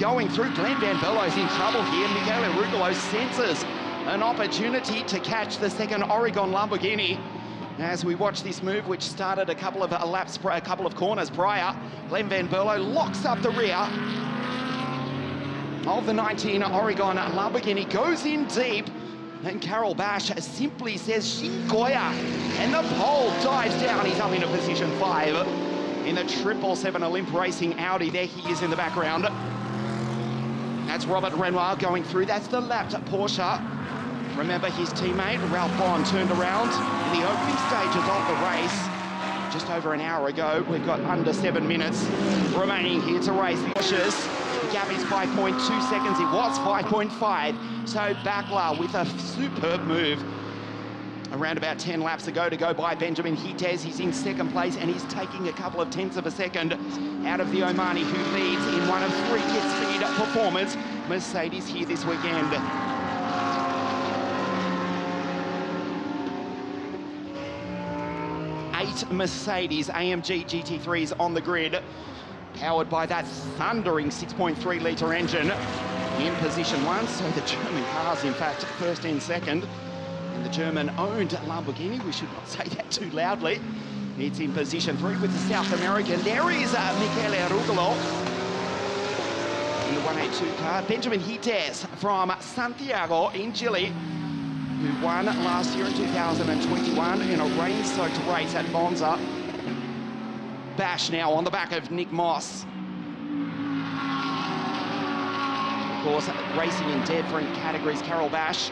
going through. Glenn Van Berlo's in trouble here. Michele Arugolo senses an opportunity to catch the second Oregon Lamborghini. As we watch this move, which started a couple of corners prior, Glenn Van Berlo locks up the rear of the 19 Oregon Lamborghini, goes in deep, and Carol Bash simply says Shinkoya, and the pole dives down. He's up into position 5 in the 777 Olymp Racing Audi. There he is in the background. That's Robert Renoir going through. That's the lapped Porsche. Remember, his teammate Ralph Bond turned around in the opening stages of the race just over an hour ago. We've got under 7 minutes remaining here to race. The Porsches, the gap is 5.2 seconds. It was 5.5. So Bakla with a superb move. Around about 10 laps ago to go by Benjamin Hites. He's in second place, and he's taking a couple of tenths of a second out of the Omani, who leads in one of 3 hit-speed performance Mercedes here this weekend. Eight Mercedes AMG GT3s on the grid, powered by that thundering 6.3 litre engine in position 1. So the German cars, in fact, first and second. And the German-owned Lamborghini, we should not say that too loudly. It's in position 3 with the South American. There is Michele Arugolo in the 182 car. Benjamin Hites from Santiago in Chile, who won last year in 2021 in a rain-soaked race at Monza. Bash now on the back of Nick Moss. Of course, racing in different categories, Carol Bash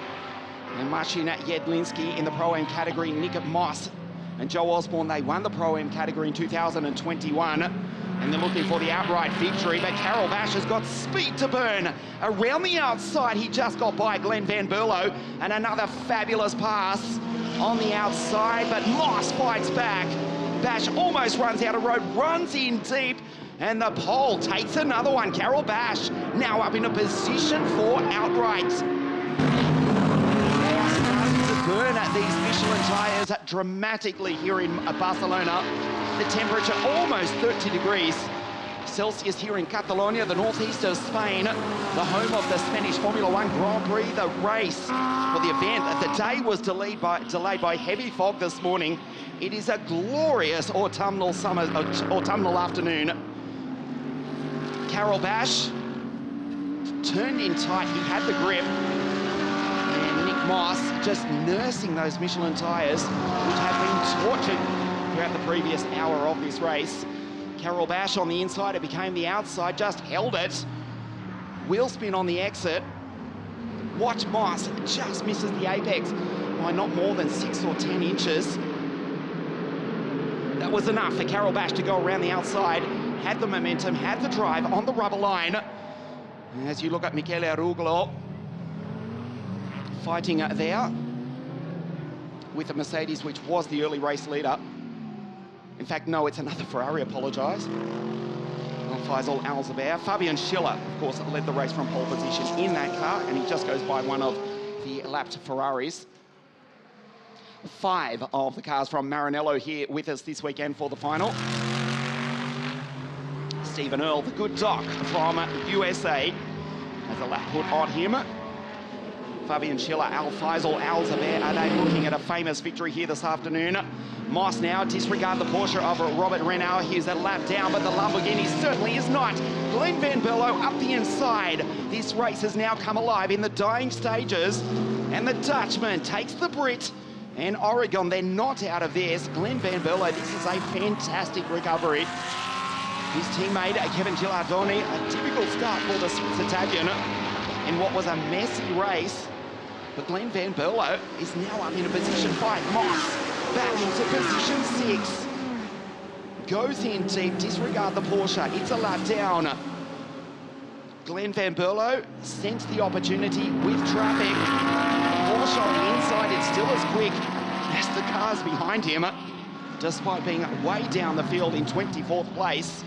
and Marcin Jedlinski in the Pro-Am category. Nick Moss and Joe Osborne, they won the Pro-Am category in 2021, and they're looking for the outright victory. But Carol Bash has got speed to burn. Around the outside, he just got by Glenn Van Berlo, and another fabulous pass on the outside, but Moss fights back. Bash almost runs out of road, runs in deep, and the pole takes another one. Carol Bash now up in a position 4 outright. Burn at these Michelin tyres dramatically here in Barcelona. The temperature almost 30 degrees Celsius here in Catalonia, the northeast of Spain, the home of the Spanish Formula 1 Grand Prix. The race for the event, the day was delayed by heavy fog this morning. It is a glorious autumnal afternoon. Carol Bash turned in tight. He had the grip. Moss just nursing those Michelin tyres, which have been tortured throughout the previous hour of this race. Carol Bash on the inside, it became the outside, just held it. Wheel spin on the exit. Watch Moss, just misses the apex by not more than 6 or 10 inches. That was enough for Carol Bash to go around the outside, had the momentum, had the drive on the rubber line. And as you look at Michele Arugolo, fighting there with a Mercedes, which was the early race leader. In fact, no, it's another Ferrari, apologise. Faisal Al-Zubair. Fabian Schiller, of course, led the race from pole position in that car, and he just goes by one of the lapped Ferraris. 5 of the cars from Maranello here with us this weekend for the final. Stephen Earl, the good doc from USA, has a lap put on him. Fabian Schiller, Faisal Al-Zubair, are they looking at a famous victory here this afternoon? Moss now disregard the Porsche of Robert Renoir. Here's a lap down, but the Lamborghini certainly is not. Glenn Van Berlo up the inside. This race has now come alive in the dying stages, and the Dutchman takes the Brit, and Oregon, they're not out of this. Glenn Van Berlo, this is a fantastic recovery. His teammate, Kevin Gilardoni, a typical start for the Swiss Italian in what was a messy race. But Glenn Van Berlo is now up in a position 5. Moss back into position 6. Goes in deep, disregard the Porsche. It's a lap down. Glenn Van Berlo sensed the opportunity with traffic. Porsche on the inside, it's still as quick as the cars behind him, despite being way down the field in 24th place.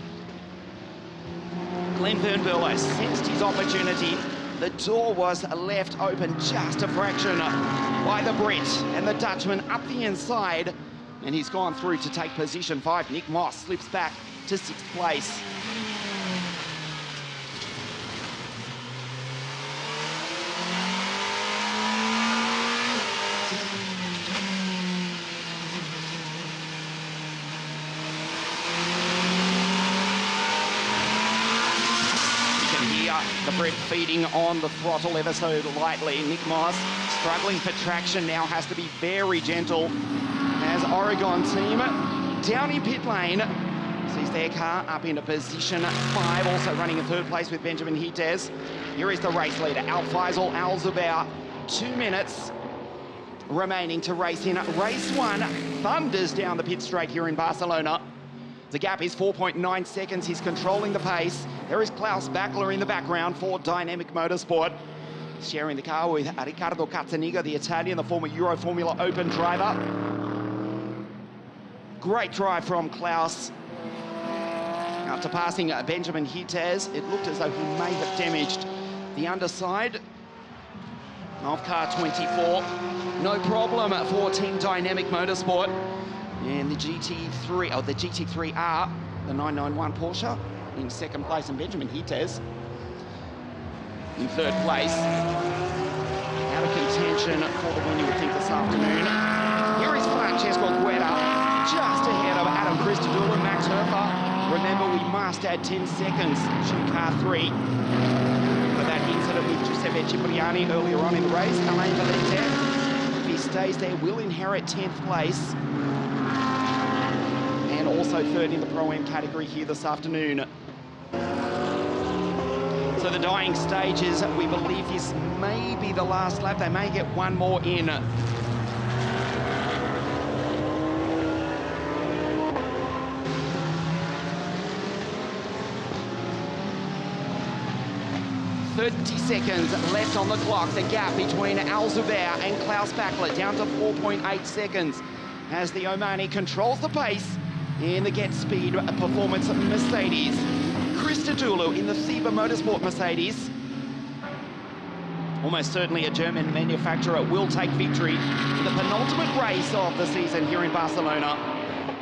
Glenn Van Berlo sensed his opportunity. The door was left open just a fraction by the Brit and the Dutchman up the inside, and he's gone through to take position 5. Nick Moss slips back to 6th place. The Brit feeding on the throttle ever so lightly. Nick Moss struggling for traction now, has to be very gentle as Oregon team down in pit lane sees their car up into position 5, also running in 3rd place with Benjamin Hites. Here is the race leader, Al Faisal Al Zubair. 2 minutes remaining to race in race 1. Thunders down the pit straight here in Barcelona. The gap is 4.9 seconds. He's controlling the pace. There is Klaus Bachler in the background for Dynamic Motorsport, sharing the car with Riccardo Cazzaniga, the Italian, the former Euro Formula Open driver. Great drive from Klaus. After passing Benjamin Hites, it looked as though he may have damaged the underside of car 24. No problem for Team Dynamic Motorsport. And the GT3, or the GT3R, the 991 Porsche, in 2nd place, and Benjamin Hites in 3rd place. Out of contention for the win, you would think, this afternoon. Here is Francesco Guerra, just ahead of Adam Christodoulou and Max Herfer. Remember, we must add 10 seconds to car 3 for that incident with Giuseppe Cipriani earlier on in the race. Alain Valente, if he stays there, will inherit 10th place. And also 3rd in the Pro-Am category here this afternoon. So the dying stages, we believe this may be the last lap. They may get one more in. .30 seconds left on the clock. The gap between Al Zubair and Klaus Bachler down to 4.8 seconds as the Omani controls the pace in the Get Speed Performance Mercedes. Christodoulou in the Seba Motorsport Mercedes. Almost certainly a German manufacturer will take victory in the penultimate race of the season here in Barcelona.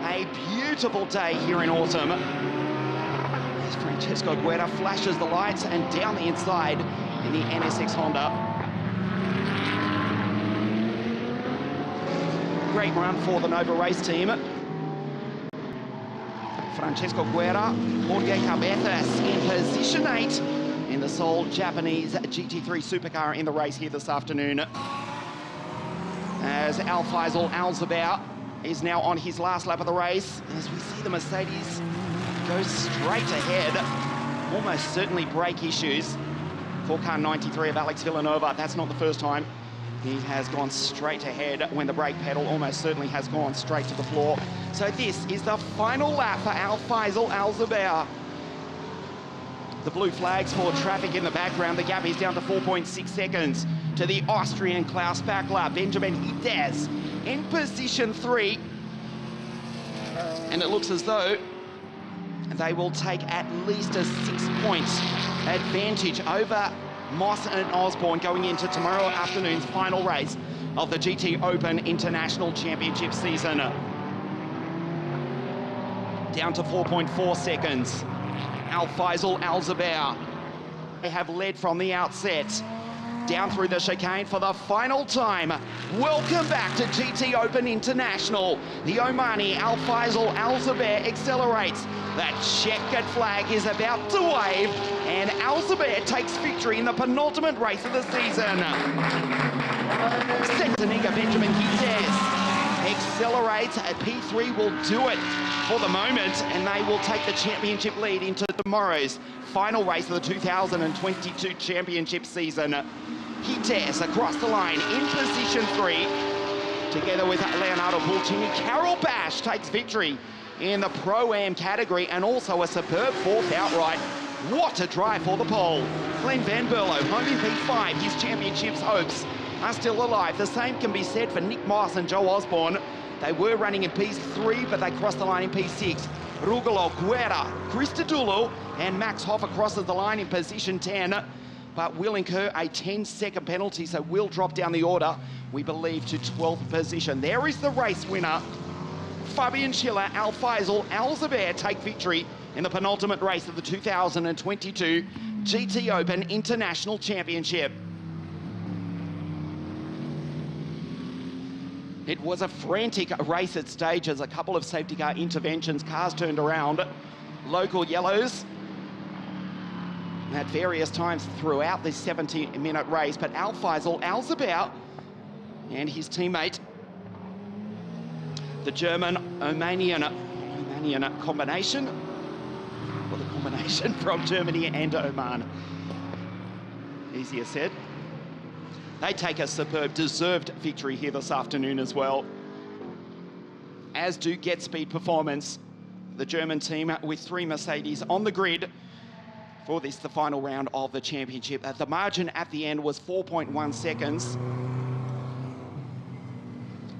A beautiful day here in autumn. As Francesco Guerra flashes the lights and down the inside in the NSX Honda. Great run for the Nova race team. Francesco Guerra, Jorge Cabezas in position 8 in the sole Japanese GT3 supercar in the race here this afternoon. As Al Faisal Al Zubair is now on his last lap of the race, as we see the Mercedes go straight ahead. Almost certainly brake issues for car 93 of Alex Villanova. That's not the first time he has gone straight ahead when the brake pedal almost certainly has gone straight to the floor. So this is the final lap for Al Faisal Al Zubair. The blue flags for traffic in the background. The gap is down to 4.6 seconds to the Austrian Klaus Bachler. Benjamin Hites in position 3. And it looks as though they will take at least a 6-point advantage over Moss and Osborne going into tomorrow afternoon's final race of the GTOpen International Championship season. Down to 4.4 seconds. Al Faisal Al Zubair. They have led from the outset. Down through the chicane for the final time. Welcome back to GTOpen International. The Omani Al Faisal Al Zubair accelerates. That checkered flag is about to wave, and Al Zubair takes victory in the penultimate race of the season. Cazzaniga Benjamin Hites accelerates. P3 will do it for the moment, and they will take the championship lead into tomorrow's final race of the 2022 championship season. Hites across the line in position 3. Together with Leonardo Pulcini, Carol Bash takes victory in the Pro-Am category and also a superb 4th outright. What a drive for the pole. Glenn Van Berlo, home in P5, his championship's hopes are still alive. The same can be said for Nick Moss and Joe Osborne. They were running in P3, but they crossed the line in P6. Rugolo, Guerra, Christodoulou, and Max Hoffer crosses the line in position 10, but will incur a 10-second penalty, so will drop down the order, we believe, to 12th position. There is the race winner. Fabian Schiller, Al Faisal, Al Zubair take victory in the penultimate race of the 2022 GTOpen International Championship. It was a frantic race at stages, a couple of safety car interventions, cars turned around, local yellows at various times throughout this 70-minute race, but Al Faisal, Al Zubair, and his teammate, the German-Omanian combination, well, the combination from Germany and Oman, easier said. They take a superb, deserved victory here this afternoon as well. As do Get Speed Performance, the German team with 3 Mercedes on the grid for this, the final round of the championship. The margin at the end was 4.1 seconds.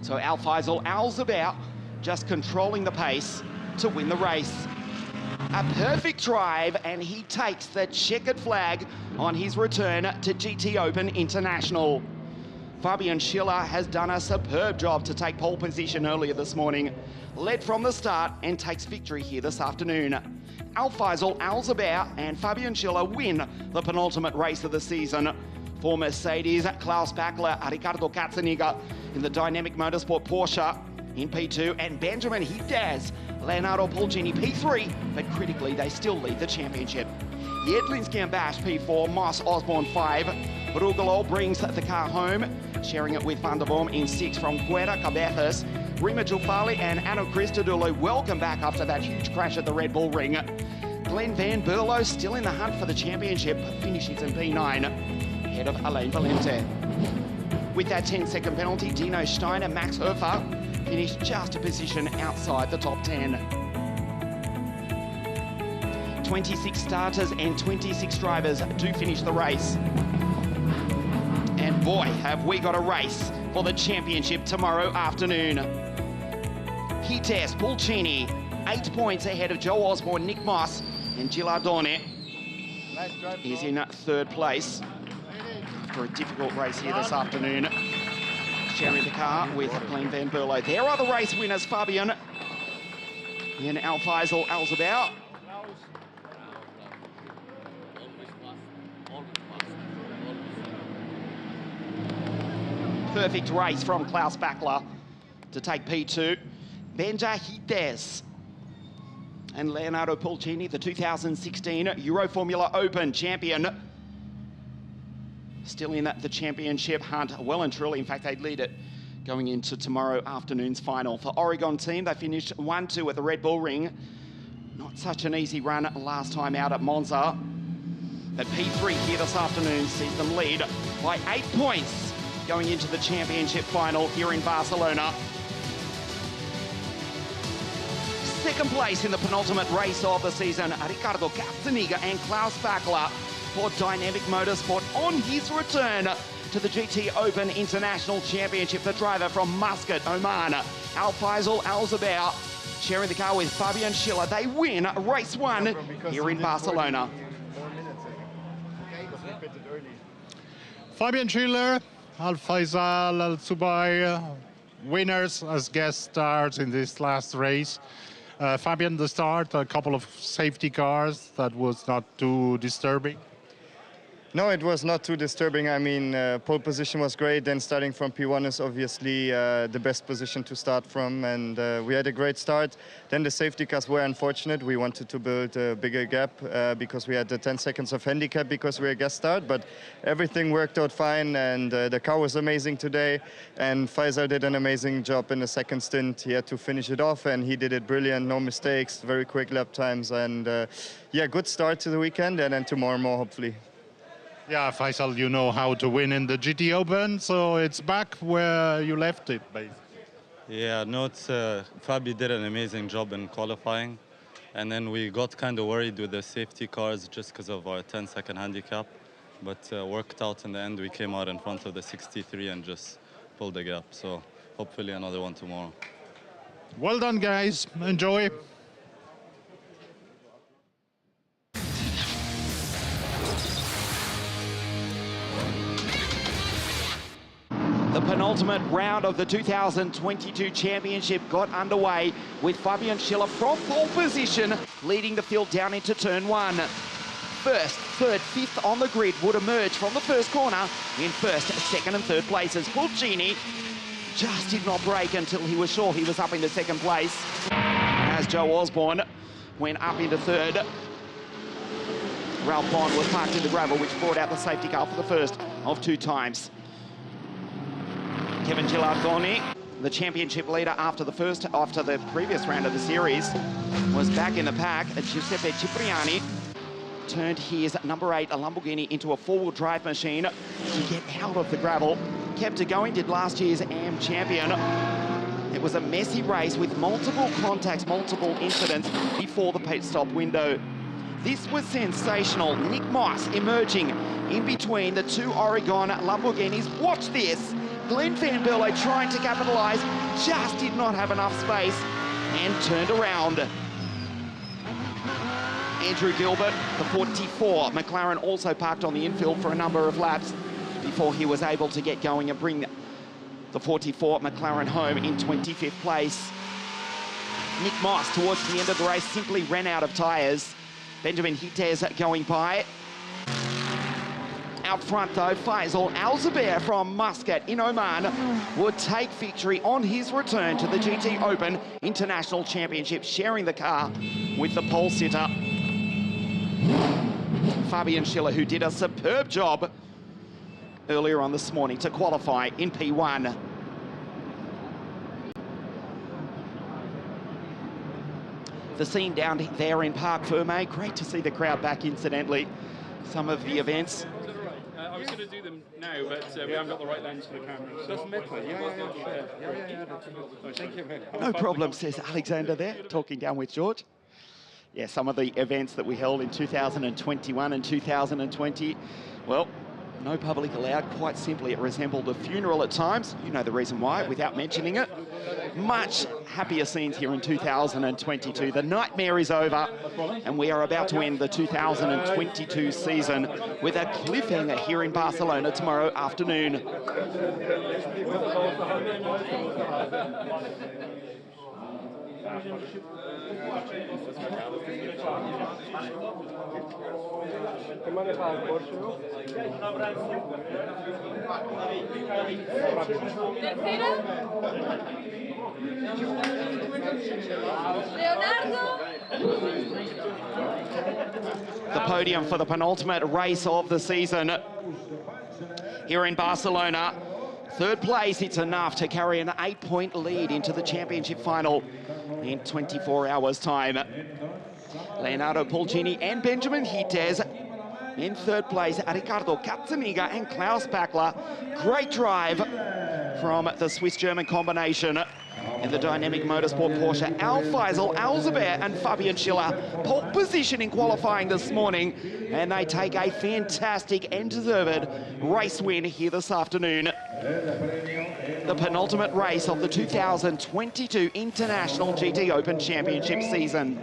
So Al Faisal, Al Zubair, just controlling the pace to win the race. A perfect drive, and he takes the checkered flag on his return to GTOpen International. Fabian Schiller has done a superb job to take pole position earlier this morning, led from the start and takes victory here this afternoon. Al Faisal, Al Zubair and Fabian Schiller win the penultimate race of the season. For Mercedes, Klaus Bachler, Ricardo Katzeniga in the Dynamic Motorsport Porsche in P2, and Benjamin Hites, Leonardo Pulcini P3, but critically they still lead the championship. Jedlinski and Bash P4, Moss Osborne 5, Rugolo brings the car home, sharing it with Van der Boom in 6 from Guerra Cabezas. Rima Giuffali and Anna Christodoulou welcome back after that huge crash at the Red Bull Ring. Glenn Van Berlo still in the hunt for the championship, finishes in P9, ahead of Alain Valente. With that 10-second penalty, Dino Stein and Max Hofer finished just a position outside the top 10. 26 starters and 26 drivers do finish the race. And boy, have we got a race for the championship tomorrow afternoon. Hites, Pulcini, 8 points ahead of Joe Osborne, Nick Moss, and Gilardone is in 3rd place for a difficult race here this afternoon. Sharing the car with Glenn Van Berlo. There are the race winners, Fabian and Al Faisal, Al Zubair. Perfect race from Klaus Bachler to take P2. Benja Hites and Leonardo Pulcini, the 2016 Euro Formula Open champion, still in the championship hunt, well and truly. In fact, they lead it going into tomorrow afternoon's final. For Oregon team, they finished 1-2 at the Red Bull Ring. Not such an easy run last time out at Monza. But P3 here this afternoon sees them lead by 8 points going into the championship final here in Barcelona. Second place in the penultimate race of the season, Ricardo Katzeniga and Klaus Bachler for Dynamic Motorsport on his return to the GTOpen International Championship. The driver from Muscat, Oman, Al Faisal, Al Zubair, sharing the car with Fabian Schiller. They win race 1 here in Barcelona. Fabian Schiller, Al Faisal, Al Zubair, winners as guest stars in this last race. Fabian, the start, a couple of safety cars, that was not too disturbing. No, it was not too disturbing. I mean, pole position was great. Then starting from P1 is obviously the best position to start from. And we had a great start. Then the safety cars were unfortunate. We wanted to build a bigger gap because we had the 10 seconds of handicap because we were a guest start. But everything worked out fine. And the car was amazing today. And Faisal did an amazing job in the second stint. He had to finish it off, and he did it brilliant. No mistakes, very quick lap times. And yeah, good start to the weekend. And then tomorrow more, hopefully. Yeah, Faisal, you know how to win in the GTOpen, so it's back where you left it, basically. Yeah, no, Fabi did an amazing job in qualifying. And then we got kind of worried with the safety cars just because of our 10-second handicap. But worked out in the end. We came out in front of the 63 and just pulled the gap. So hopefully another one tomorrow. Well done, guys. Enjoy. The penultimate round of the 2022 championship got underway with Fabian Schiller from pole position, leading the field down into turn one. First, third, fifth on the grid would emerge from the first corner in first, second and third places. Pulcini just did not break until he was sure he was up into second place. As Joe Osborne went up into third, Ralph Bond was parked in the gravel, which brought out the safety car for the first of two times. Kevin Gilardoni, the championship leader after the previous round of the series, was back in the pack. Giuseppe Cipriani turned his number 8 Lamborghini into a four-wheel drive machine to get out of the gravel. Kept it going, did last year's AM champion. It was a messy race with multiple contacts, multiple incidents before the pit stop window. This was sensational. Nick Moss emerging in between the two Oregon Lamborghinis. Watch this. Glenn Van Berlo trying to capitalise, just did not have enough space and turned around. Andrew Gilbert, the 44, McLaren also parked on the infield for a number of laps before he was able to get going and bring the 44 McLaren home in 25th place. Nick Moss, towards the end of the race, simply ran out of tyres. Benjamin Hites going by. Out front, though, Faisal Al-Zubair from Muscat in Oman would take victory on his return to the GTOpen International Championship, sharing the car with the pole sitter, Fabian Schiller, who did a superb job earlier on this morning to qualify in P1. The scene down there in Parc Fermé, great to see the crowd back, incidentally. Some of the events. I was going to do them now, but we haven't got the right lens for the camera. So. Thank you, man. No problem, says Alexander there, talking down with George. Yeah, some of the events that we held in 2021 and 2020, well, no public allowed. Quite simply, it resembled a funeral at times. You know the reason why, without mentioning it. Much happier scenes here in 2022. The nightmare is over, and we are about to end the 2022 season with a cliffhanger here in Barcelona tomorrow afternoon. The podium for the penultimate race of the season here in Barcelona. Third place, it's enough to carry an 8-point lead into the championship final in 24 hours' time. Leonardo Pulcini and Benjamin Hites in third place, Ricardo Katzeniga and Klaus Packler. Great drive from the Swiss-German combination in the dynamic motorsport Porsche. Faisal Al-Zubair and Fabian Schiller pole position in qualifying this morning, and they take a fantastic and deserved race win here this afternoon. The penultimate race of the 2022 International GTOpen Championship season.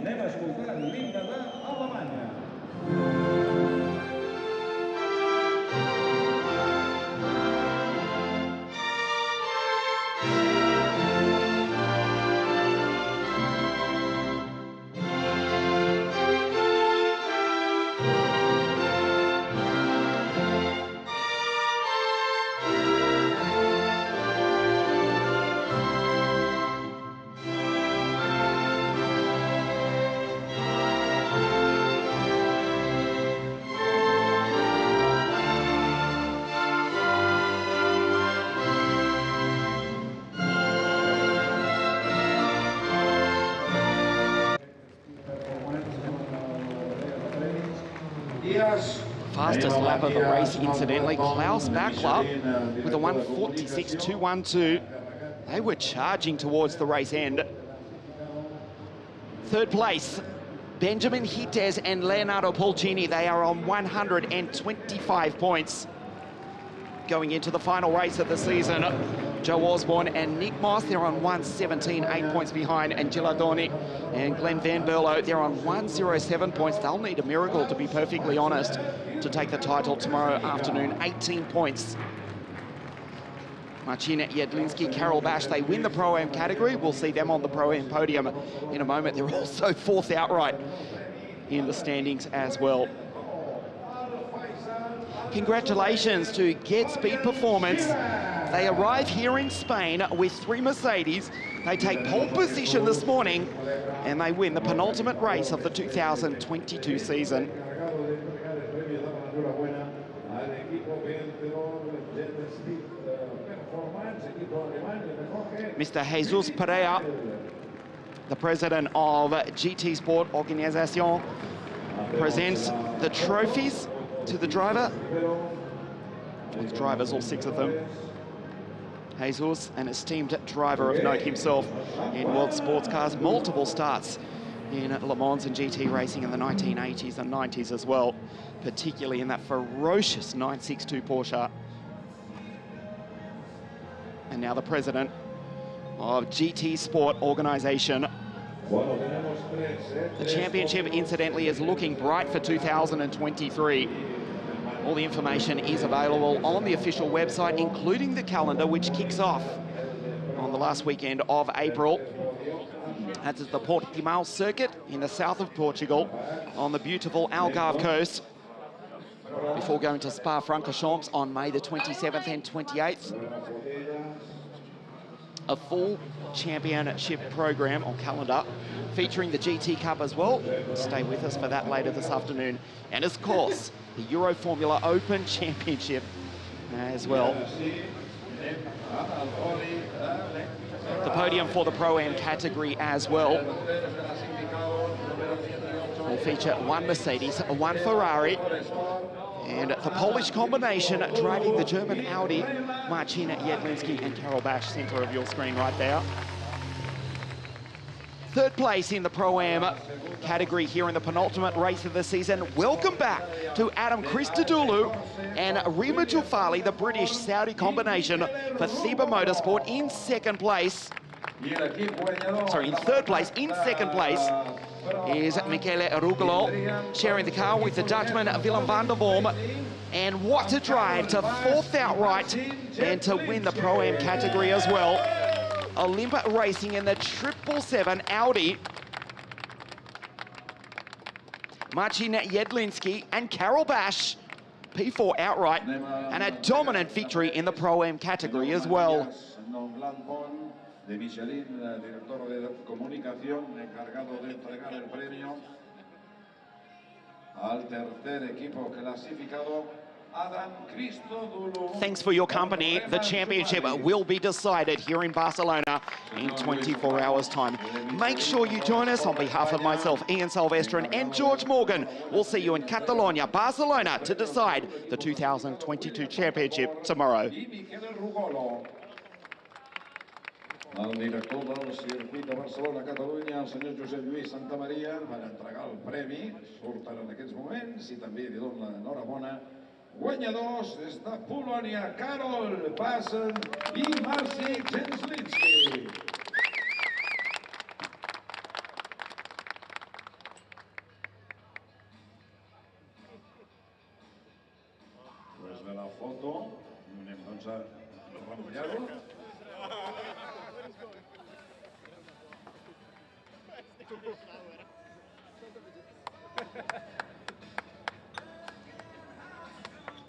fastest lap of the race, incidentally. Klaus Bachler with a 1:46.212. They were charging towards the race end. Third place, Benjamin Hites and Leonardo Pulcini. They are on 125 points. Going into the final race of the season, Joe Osborne and Nick Moss, they're on 117, 8 points behind, and Gilardoni and Glenn Van Berlo, they're on 107 points. They'll need a miracle, to be perfectly honest, to take the title tomorrow afternoon. 18 points. Marcin Jedlinski, Carol Bash, they win the Pro-Am category. We'll see them on the Pro-Am podium in a moment. They're also fourth outright in the standings as well. Congratulations to Get Speed Performance. They arrive here in Spain with 3 Mercedes. They take pole position this morning and they win the penultimate race of the 2022 season. Mr. Jesus Perea, the president of GT Sport Organization, presents the trophies to the driver, with drivers, all 6 of them. Jesus, an esteemed driver of note himself in world sports cars, multiple starts in Le Mans and GT racing in the 1980s and 90s as well, particularly in that ferocious 962 Porsche. And now the president of GT Sport Organization. The championship, incidentally, is looking bright for 2023. All the information is available on the official website, including the calendar, which kicks off on the last weekend of April. That's at the Portimão circuit in the south of Portugal on the beautiful Algarve coast, before going to Spa-Francorchamps on May the 27th and 28th. A full championship program on calendar featuring the GT Cup as well. Stay with us for that later this afternoon. And of course, the Euro Formula Open Championship as well. The podium for the Pro-Am category as well will feature 1 Mercedes, 1 Ferrari, and the Polish combination driving the German Audi, Marcin Jedlinski and Carol Bash, center of your screen right there. Third place in the Pro-Am category here in the penultimate race of the season. Welcome back to Adam Christodoulou and Rima Jufali, the British-Saudi combination for Theba Motorsport in second place. Sorry, in third place. In second place is Michele Rugolo, sharing the car with the Dutchman Willem van der Worm. And what a drive to fourth outright and to win the Pro-Am category as well. Olympic Racing in the 777 Audi. Marcin Jedlinski and Carol Bash, P4 outright, and a dominant victory in the Pro-Am category as well. De Michelin, director de comunicación, encargado de entregar el premio al tercer equipo clasificado, Adam Christodoulou. Thanks for your company. The championship will be decided here in Barcelona in 24 hours' time. Make sure you join us. On behalf of myself, Ian Silvestrin, and George Morgan, we'll see you in Catalonia, Barcelona, to decide the 2022 championship tomorrow. Al director del circuit de Barcelona, Catalunya, el senyor Josep Lluís Santamaria, per entregar el premi. Surten en aquests moments i també li dono l'enhorabona. Guanyadors des de Polònia, Karol Bassen i Marcin Jedlinski. Després de la foto, anem doncs a remullar-ho.